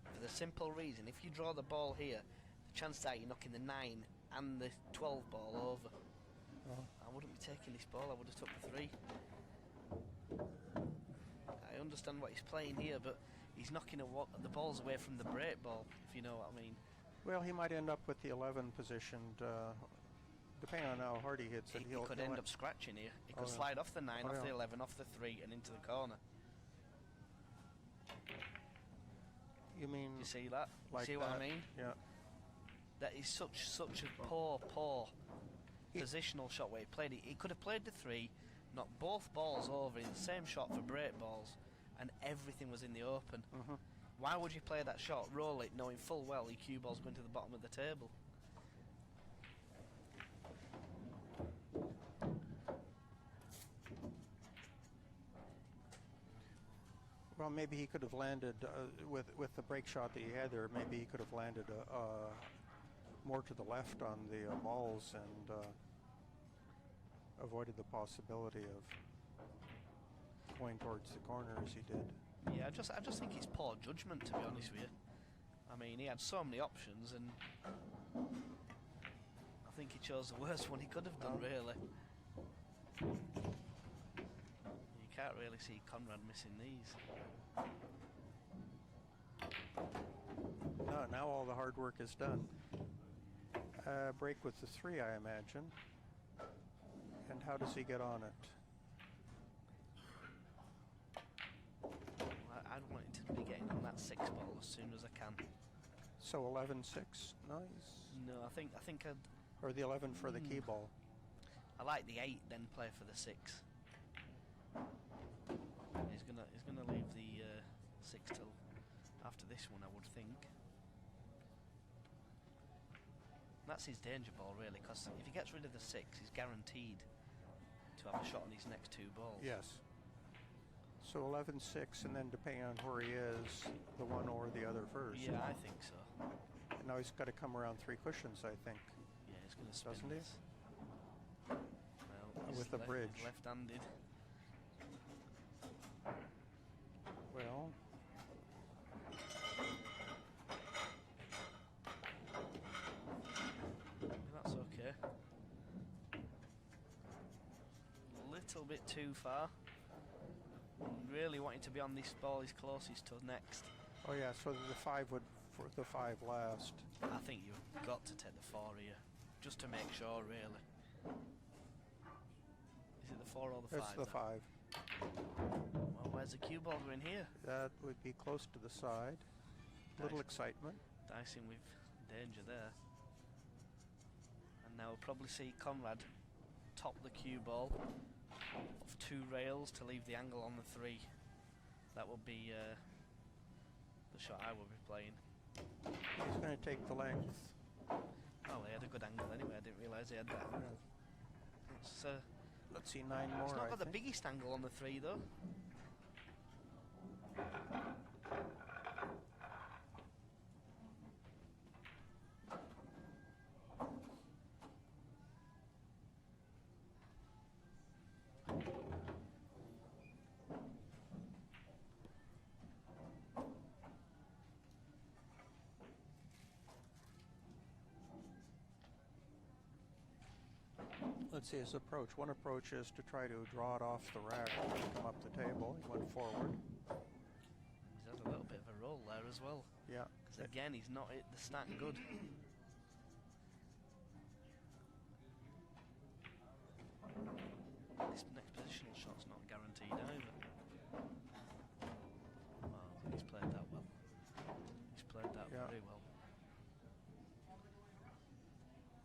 for the simple reason, if you draw the ball here, the chances are you're knocking the 9 and the 12 ball over. I wouldn't be taking this ball, I would have took the 3. I understand what he's playing here, but he's knocking the balls away from the break ball, if you know what I mean. Well, he might end up with the 11 positioned, depending on how hard he hits it. He could end up scratching here. He could slide off the 9, off the 11, off the 3 and into the corner. You mean? You see that? Like see what I mean? Yeah. That is such a poor positional shot where he played it. He could have played the 3, knocked both balls over in the same shot for break balls, and everything was in the open. Why would you play that shot, roll it, knowing full well your cue ball's going to the bottom of the table? Well, maybe he could have landed with the break shot that he had there. Maybe he could have landed more to the left on the balls and avoided the possibility of going towards the corner as he did. Yeah, I just think it's poor judgment, to be honest with you. I mean, he had so many options, and I think he chose the worst one he could have done, really. You can't really see Konrad missing these. No, now all the hard work is done. Break with the 3, I imagine. And how does he get on it? I'd want it to be getting on that 6 ball as soon as I can. So 11-6, nice. No, I think I'd... Or the 11 for the key ball. I like the 8, then play for the 6. He's gonna leave the 6 till after this one, I would think. That's his danger ball, really, because if he gets rid of the 6, he's guaranteed to have a shot on his next 2 balls. Yes. So 11-6, and then depending on where he is, the one or the other first. Yeah, I think so. And now he's got to come around 3 cushions, I think. Yeah, he's going to spin Doesn't this. Well, with the bridge. He's left-handed. Well, that's okay. A little bit too far. Really wanting to be on this ball he's closest to next. oh yeah, so the 5 would, for the 5 last. I think you've got to take the 4 here, just to make sure, really. Is it the 4 or the 5? It's the 5. Well, where's the cue ball going here? That would be close to the side. Little excitement. Dicing with danger there. And now we'll probably see Konrad top the cue ball of 2 rails to leave the angle on the 3. That would be the shot I would be playing. He's going to take the length. Oh, he had a good angle anyway. I didn't realise he had that. It's, Let's see, 9 more. it's not I got the think. biggest angle on the 3 though. Let's see his approach. One approach is to try to draw it off the rack and come up the table. He went forward. He's had a little bit of a roll there as well. Yeah. Because again, he's not hit the stack good. This next positional shot's not guaranteed either. Yeah. very well.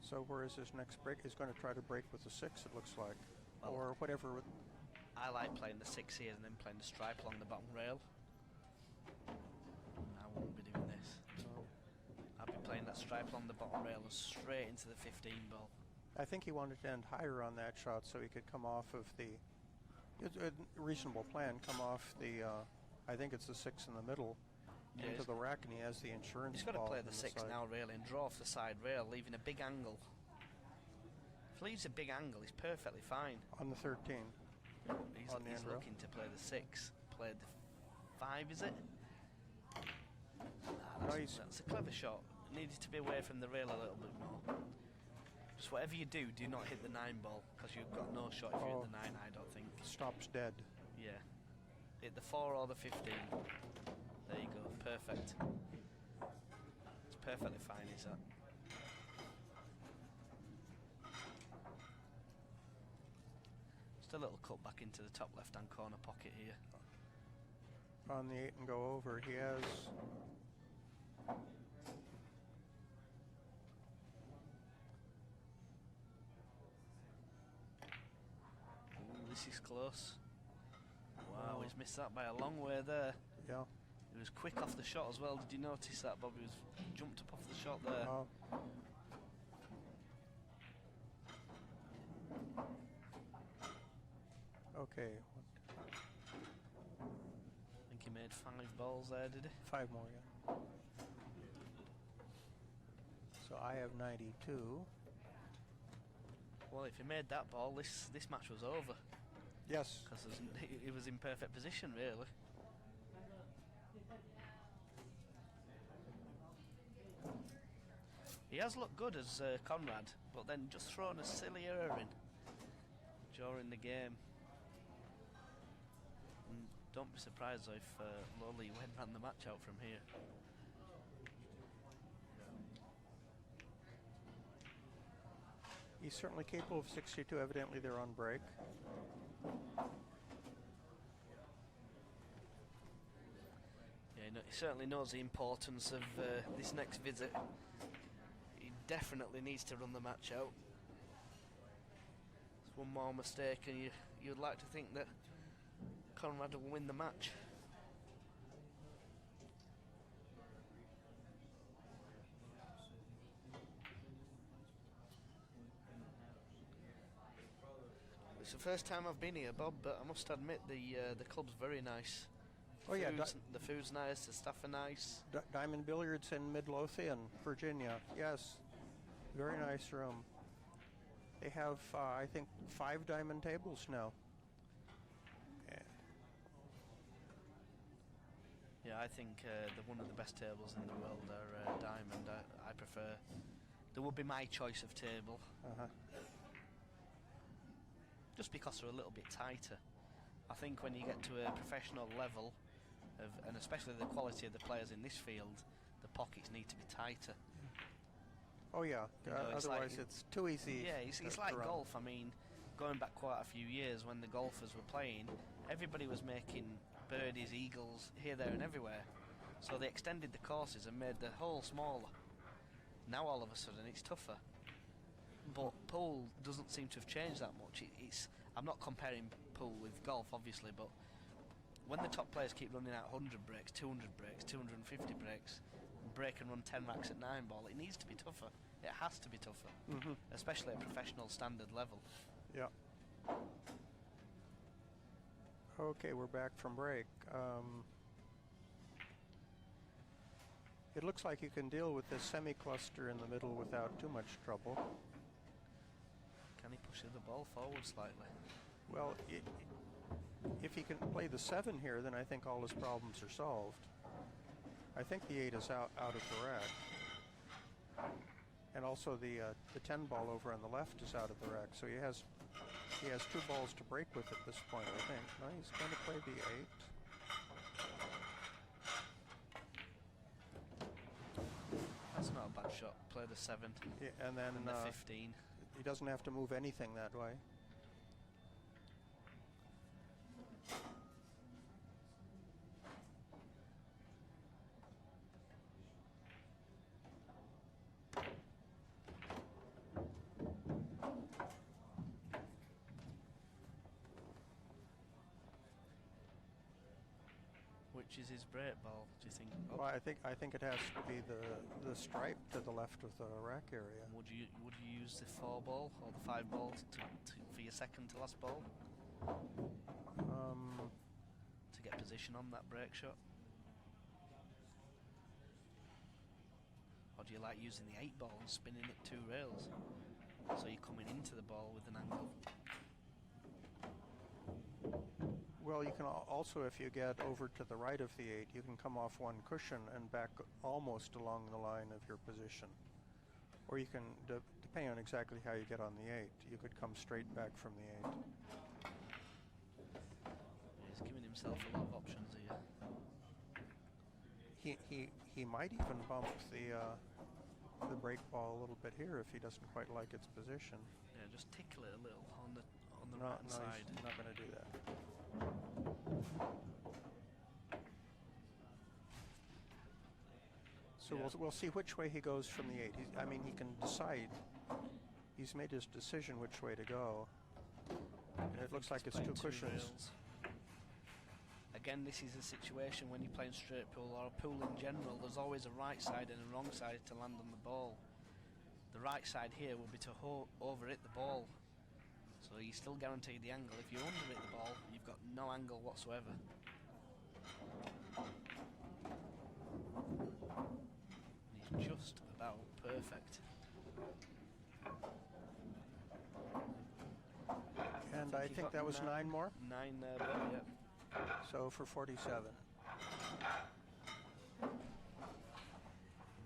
So where is his next break? He's going to try to break with the 6, it looks like. Well, or whatever. I like playing the 6 here and then playing the stripe along the bottom rail. I won't be doing this. No. I'll be playing that stripe along the bottom rail and straight into the 15 ball. I think he wanted to end higher on that shot so he could come off of the... It's a reasonable plan, come off the... I think it's the 6 in the middle, into the rack, and he has the insurance. He's got to ball play on the 6 side. now, really, and draw off the side rail, leaving a big angle. If he leaves a big angle, he's perfectly fine. On the 13. He's looking to play the 6. Played the 5, is it? That's a clever shot. Needed to be away from the rail a little bit more. Just whatever you do, do not hit the 9 ball, because you've got no shot if you hit the 9, I don't think. Stops dead. Yeah. Hit the 4 or the 15. There you go, perfect. It's perfectly fine, is that? Just a little cut back into the top left-hand corner pocket here. On the 8 and go over, he has... Ooh, this is close. Wow, he's missed that by a long way there. Yeah. He was quick off the shot as well. Did you notice that, Bob? He was jumped up off the shot there. Okay. I think he made 5 balls there, did he? 5 more, yeah. So I have 92. Well, if he made that ball, this match was over. Yes. Because he was in perfect position, really. He has looked good as Konrad, but then just thrown a silly error in during the game. And don't be surprised if LiWen ran the match out from here. He's certainly capable of 62. Evidently, they're on break. Yeah, he certainly knows the importance of this next visit. He definitely needs to run the match out. It's one more mistake and you'd like to think that Konrad will win the match. It's the first time I've been here, Bob, but I must admit the club's very nice. Oh yeah, the food's nice, the staff are nice. Diamond Billiards in Midlothian, Virginia. Yes, very nice room. They have, I think, 5 diamond tables now. Yeah, I think one of the best tables in the world are diamond. I prefer. There would be my choice of table. Just because they're a little bit tighter. I think when you get to a professional level, and especially the quality of the players in this field, the pockets need to be tighter. Oh yeah, otherwise it's too easy. Yeah, it's like golf. I mean, going back quite a few years when the golfers were playing, everybody was making birdies, eagles, here, there and everywhere. So they extended the courses and made the hole smaller. Now all of a sudden it's tougher. But pool doesn't seem to have changed that much. I'm not comparing pool with golf, obviously, but when the top players keep running out 100 breaks, 200 breaks, 250 breaks, and break and run 10 racks at 9 ball, it needs to be tougher. It has to be tougher, especially at professional standard level. Yeah. Okay, we're back from break. It looks like you can deal with this semi-cluster in the middle without too much trouble. Can he push the ball forward slightly? Well, if he can play the 7 here, then I think all his problems are solved. I think the 8 is out of the rack. And also the 10 ball over on the left is out of the rack, so he has 2 balls to break with at this point, I think. No, he's going to play the 8. That's not a bad shot. Play the 7. Yeah, and then the 15. He doesn't have to move anything that way. which is his break ball? Do you think? Well, I think it has to be the stripe to the left of the rack area. Would you use the 4 ball or the 5 ball for your second to last ball? To get position on that break shot? Or do you like using the 8 ball and spinning it 2 rails? So you're coming into the ball with an angle. Well, you can also, if you get over to the right of the 8, you can come off one cushion and back almost along the line of your position. Or you can, depending on exactly how you get on the 8, you could come straight back from the 8. He's giving himself a lot of options here. He might even bump the break ball a little bit here if he doesn't quite like its position. Yeah, just tickle it a little on the No, right side. he's not going to do that. So Yeah. we'll see which way he goes from the 8. I mean, he can decide. He's made his decision which way to go. And it looks like it's 2 cushions. Rails. Again, this is a situation when you're playing straight pool or a pool in general. There's always a right side and a wrong side to land on the ball. The right side here will be to over hit the ball. So you still guarantee the angle. If you under hit the ball, you've got no angle whatsoever. And he's just about perfect. And I think that was 9 more. 9 there, but yeah. So for 47.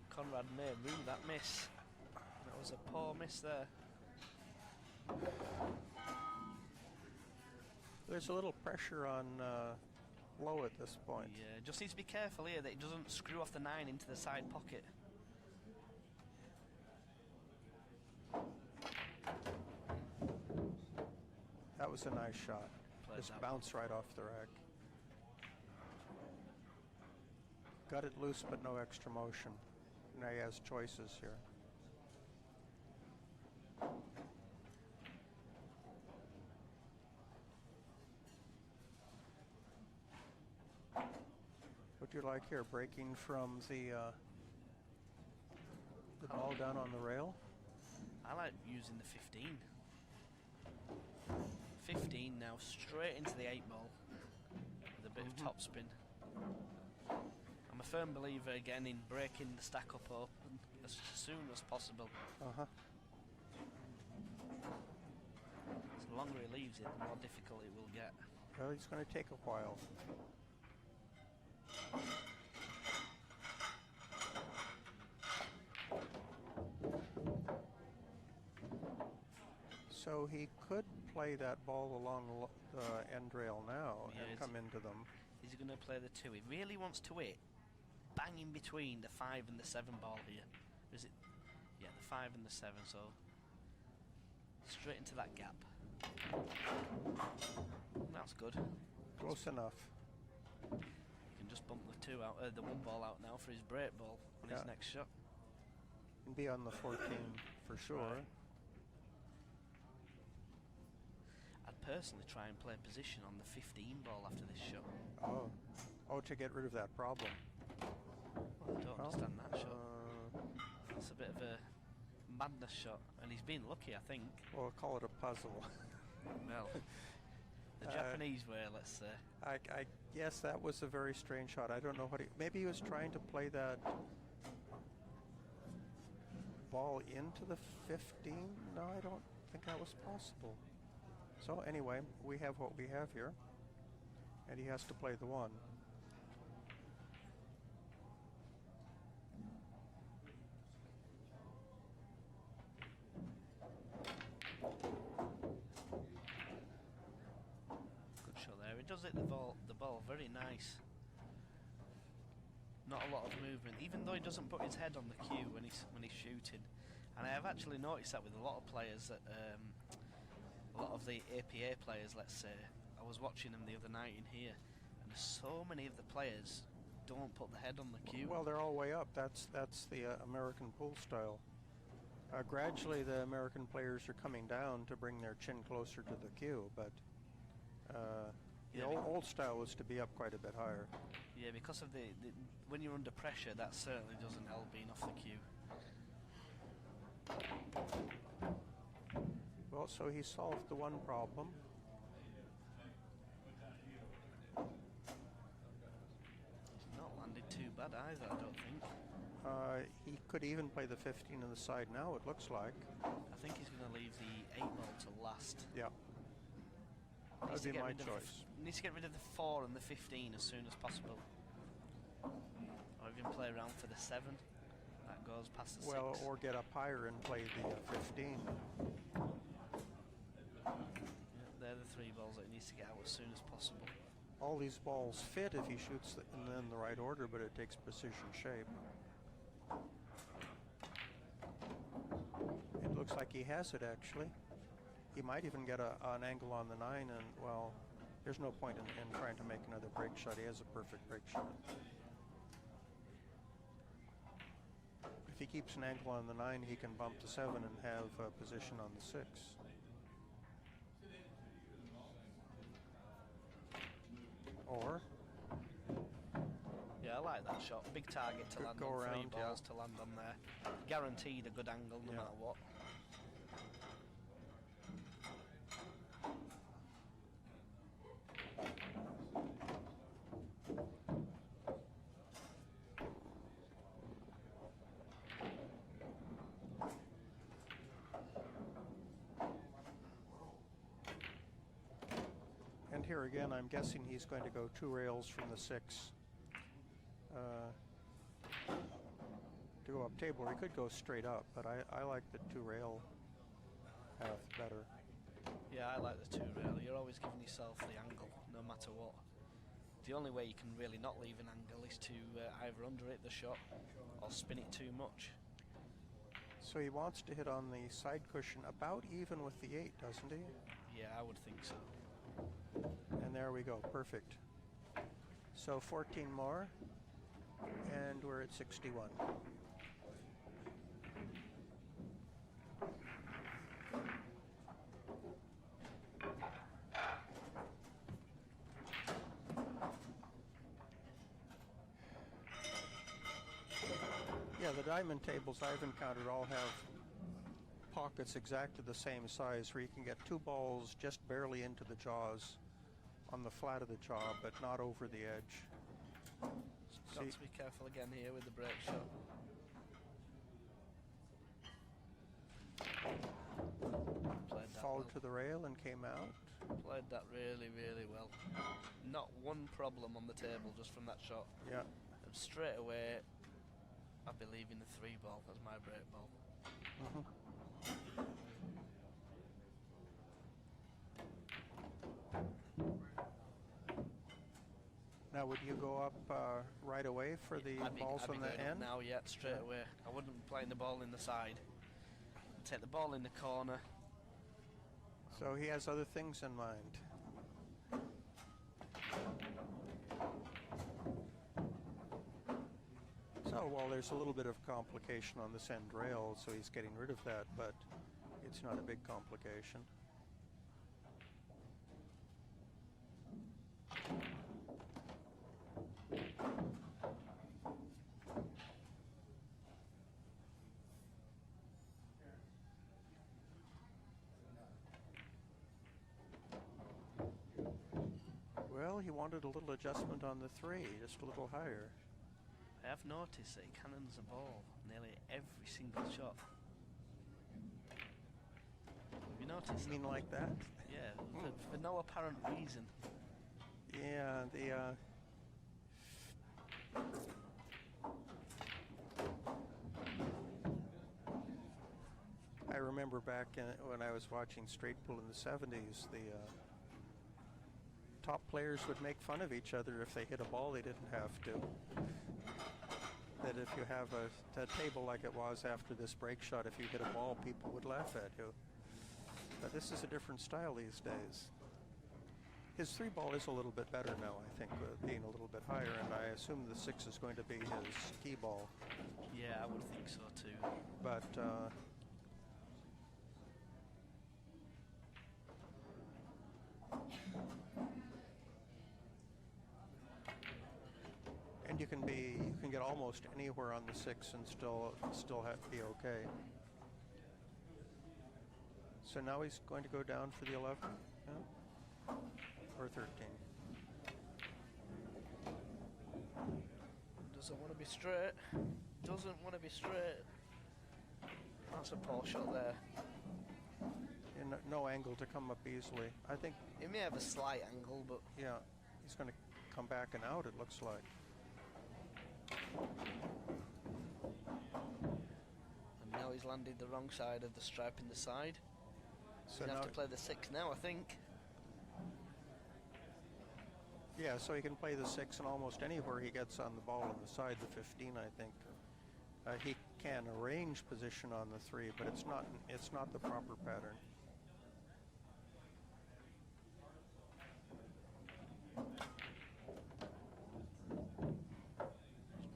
Konrad may rue that miss. That was a poor miss there. There's a little pressure on low at this point. Yeah, just needs to be careful here that it doesn't screw off the 9 into the side pocket. That was a nice shot. Just bounced right off the rack. Got it loose, but no extra motion. Now he has choices here. What do you like here? Breaking from the ball down on the rail? I like using the 15. 15 now, straight into the 8 ball with a bit of topspin. I'm a firm believer again in breaking the stack up open as soon as possible. The longer he leaves it, the more difficult it will get. Well, it's going to take a while. So he could play that ball along the end rail now and come into them. Is he going to play the 2? He really wants to hit bang in between the 5 and the 7 ball here. Or is it? Yeah, the 5 and the 7. So straight into that gap. That's good. Close enough. He can just bump the 2 out, the 1 ball out now for his break ball on his next shot. And be on the 14 for sure. Right. I'd personally try and play position on the 15 ball after this shot. Oh, to get rid of that problem. Well, I don't understand that shot. It's a bit of a madness shot, and he's been lucky, I think. Well, call it a puzzle. Well, the Japanese way, let's say. I guess that was a very strange shot. I don't know what maybe he was trying to play that ball into the 15. No, I don't think that was possible. So anyway, we have what we have here, and he has to play the 1. Good shot there. He does hit the ball very nice. Not a lot of movement, even though he doesn't put his head on the cue when he's shooting. And I have actually noticed that with a lot of players that. A lot of the APA players, let's say, I was watching them the other night in here, and so many of the players don't put the head on the cue. Well, they're all way up. That's the American pool style. Gradually, the American players are coming down to bring their chin closer to the cue, but the old style was to be up quite a bit higher. Yeah, because of the when you're under pressure, that certainly doesn't help being off the cue. Well, so he solved the one problem. He's not landed too bad either, I don't think. He could even play the 15 on the side now, it looks like. I think he's going to leave the 8 ball to last. Yeah. That would be my choice. Needs to get rid of the 4 and the 15 as soon as possible. Or even play around for the 7. That goes past the 6. Well, or get up higher and play the 15. Yeah, they're the 3 balls that he needs to get out as soon as possible. All these balls fit if he shoots them in the right order, but it takes precision shape. It looks like he has it, actually. He might even get an angle on the 9, and, well, there's no point in trying to make another break shot. He has a perfect break shot. If he keeps an angle on the 9, he can bump to 7 and have a position on the 6. Or? Yeah, I like that shot. Big target to land on, around, 3 balls to land on there. Guaranteed a good angle no matter what. And here again, I'm guessing he's going to go 2 rails from the 6 to go up table. Or he could go straight up, but I like the 2 rail path better. Yeah, I like the 2 rail. You're always giving yourself the angle, no matter what. The only way you can really not leave an angle is to either underhit the shot or spin it too much. So he wants to hit on the side cushion about even with the 8, doesn't he? Yeah, I would think so. And there we go, perfect. So 14 more, and we're at 61. Yeah, the diamond tables I've encountered all have pockets exactly the same size where you can get 2 balls just barely into the jaws on the flat of the jaw, but not over the edge. Got to be careful again here with the break shot. Played that Followed well. to the rail and came out. Played that really, really well. Not one problem on the table just from that shot. Yeah. And straight away, I believe in the 3 ball as my break ball. Mm-hmm. Now, would you go up right away for the balls on the end? Now, yeah, straight away. I wouldn't be playing the ball in the side. Take the ball in the corner. So he has other things in mind. So, well, there's a little bit of complication on this end rail, so he's getting rid of that, but it's not a big complication. Well, he wanted a little adjustment on the 3, just a little higher. I have noticed that he cannons the ball nearly every single shot. Have you noticed You mean that? like that? Yeah, for no apparent reason. Yeah, I remember back when I was watching straight pool in the 70s, the top players would make fun of each other if they hit a ball they didn't have to. That if you have a table like it was after this break shot, if you hit a ball, people would laugh at you. But this is a different style these days. His 3 ball is a little bit better now, I think, being a little bit higher, and I assume the 6 is going to be his key ball. Yeah, I would think so too. But can get almost anywhere on the 6 and still be okay. So now he's going to go down for the 11, yeah? Or 13. Doesn't want to be straight. Doesn't want to be straight. That's a poor shot there. And no angle to come up easily. I think He may have a slight angle, but yeah, he's going to come back and out, it looks like. and now he's landed the wrong side of the stripe in the side. So He'll now, have to play the 6 now, I think. yeah, so he can play the 6 and almost anywhere he gets on the ball on the side, the 15, I think. He can arrange position on the 3, but it's not the proper pattern.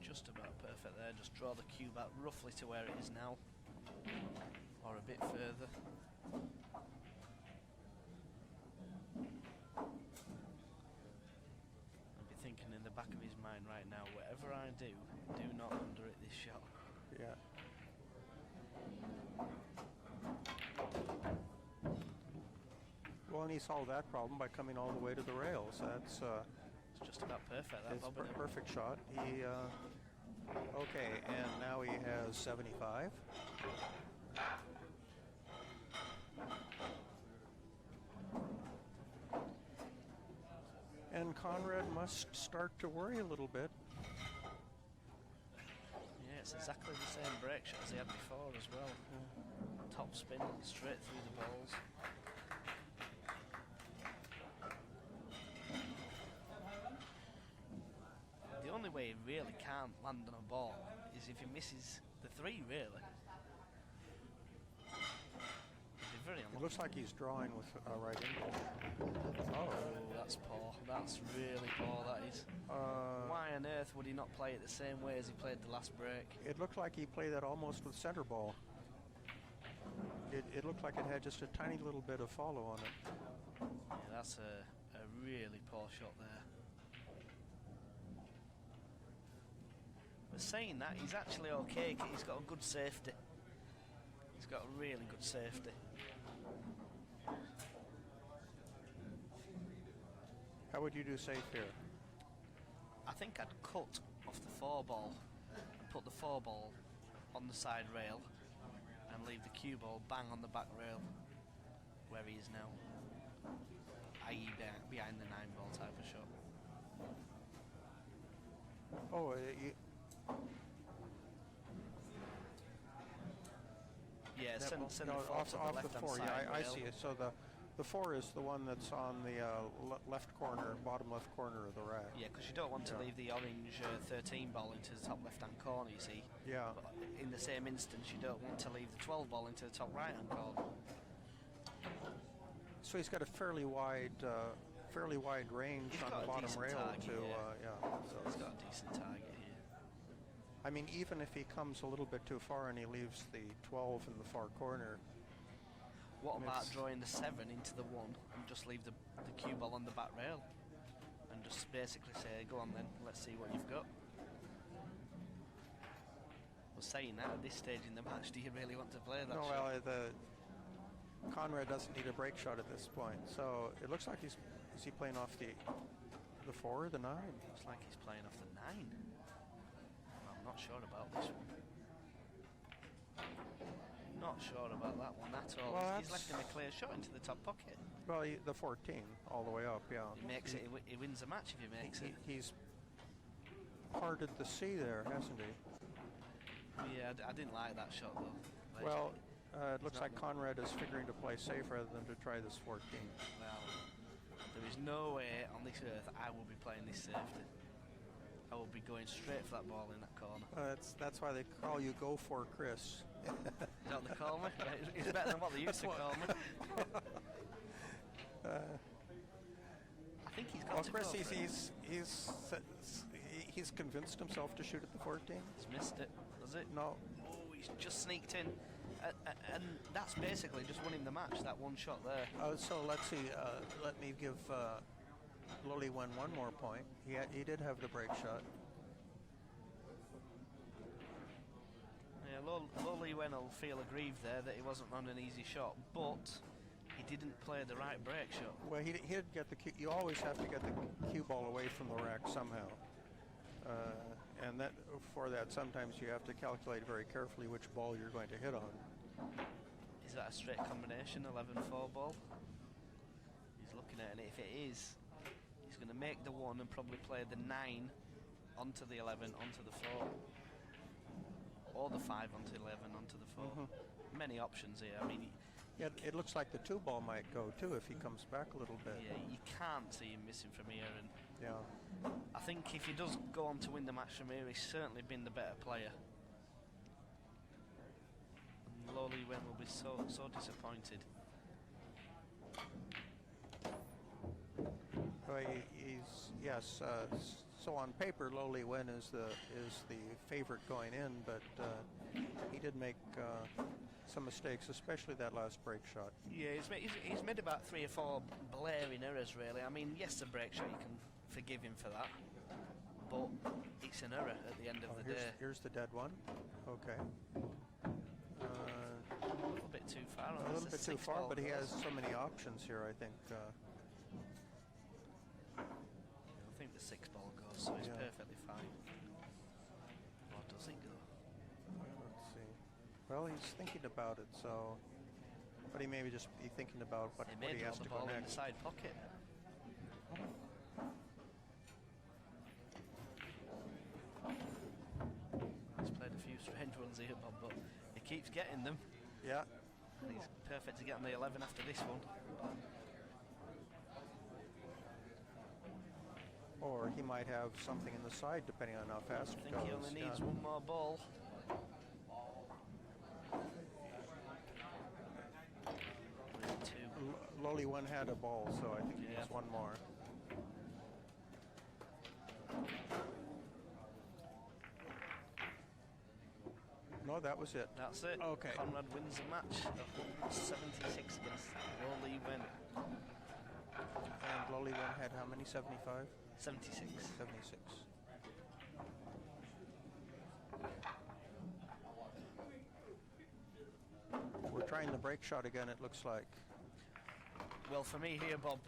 Just about perfect there. Just draw the cue back roughly to where it is now, or a bit further. I'll be thinking in the back of his mind right now, whatever I do not underhit this shot. Yeah. Well, and he solved that problem by coming all the way to the rails. That's It's just about perfect, that it's lob, isn't it? perfect shot. He okay, and now he has 75. And Konrad must start to worry a little bit. Yeah, it's exactly the same break shot as he had before as well. Top spin straight through the balls. The only way he really can't land on a ball is if he misses the 3, really. He'd be very It unlucky. looks like he's drawing with a right angle. Oh. That's poor. That's really poor, that is. Why on earth would he not play it the same way as he played the last break? It looked like he played that almost with center ball. It looked like it had just a tiny little bit of follow on it. Yeah, that's a really poor shot there. But saying that, he's actually okay. He's got a good safety. He's got a really good safety. How would you do safe here? I think I'd cut off the 4 ball and put the 4 ball on the side rail and leave the cue ball bang on the back rail where he is now, i.e. behind the 9 ball type of shot. Oh, Yeah, send the no, 4 to the off left the hand 4. side Yeah, I rail. see it. So the 4 is the one that's on the left corner, bottom left corner of the rack. Yeah, because you don't want to Yeah. leave the orange 13 ball into the top left hand corner, you see. Yeah. But in the same instance, you don't want to leave the 12 ball into the top right hand corner. So he's got a fairly wide range He's on got the a bottom decent rail target, to yeah. So He's got a decent target here. I mean, even if he comes a little bit too far and he leaves the 12 in the far corner. What about It's- drawing the 7 into the 1 and just leave the cue ball on the back rail? And just basically say, go on then, let's see what you've got. Well, saying that, at this stage in the match, do you really want to play that No, shot? well, Konrad doesn't need a break shot at this point. So it looks like is he playing off the 4 or the 9? Looks like he's playing off the 9. Well, I'm not sure about this one. Not sure about that one at all. Well, He's left him a clear shot into the top pocket. Well, the 14 all the way up, yeah. He makes it. He wins the match if he makes it. He's parted the sea there, hasn't he? Yeah, I didn't like that shot though. Well, it looks not like good. Konrad is figuring to play safe rather than to try this 14. Well, there is no way on this earth I will be playing this safety. I will be going straight for that ball in that corner. That's why they call you Go For Chris. Is that what they call me? It's better than what they used to call me. I think he's got Well, to Chris, go for it. he's convinced himself to shoot at the 14. He's missed it, does it? No. Oh, he's just sneaked in. And that's basically just winning the match, that one shot there. So let's see. Let me give LiWen one more point. He did have the break shot. LiWen will feel aggrieved there that he wasn't on an easy shot, but he didn't play the right break shot. Well, he didn't get the cue. You always have to get the cue ball away from the rack somehow. And that for that, sometimes you have to calculate very carefully which ball you're going to hit on. Is that a straight combination, 11-4 ball? He's looking at it. If it is, he's going to make the 1 and probably play the 9 onto the 11, onto the 4. Or the 5 onto 11, onto the 4. Many options here. I mean, Yeah, it looks like the 2 ball might go too if he comes back a little bit. yeah, you can't see him missing from here. And Yeah. I think if he does go on to win the match from here, he's certainly been the better player. And LiWen will be so disappointed. Well, yes. So on paper, LiWen is the favorite going in, but he did make some mistakes, especially that last break shot. Yeah, he's made about 3 or 4 blaring errors, really. I mean, yes, the break shot, you can forgive him for that, but it's an error at the end of the day. Here's the dead one. Okay. A little bit too far. A little bit too far, but he has so many options here, I think. I think the 6 ball goes, so he's perfectly fine. Or does it go? Let's see. Well, he's thinking about it, so... But he may just be thinking about what he has to the go ball in the next. side pocket. He's played a few strange ones here, Bob, but he keeps getting them. Yeah. And he's perfect to get on the 11 after this one. Or he might have something in the side, depending on how fast I it think goes. he only needs one more ball. LiWen had a ball, so I think he needs one more. No, that was it. That's it. Okay. Konrad wins the match. 76 against LiWen. And LiWen had how many? 75? 76. 76. We're trying the break shot again, it looks like. Well, for me here, Bob,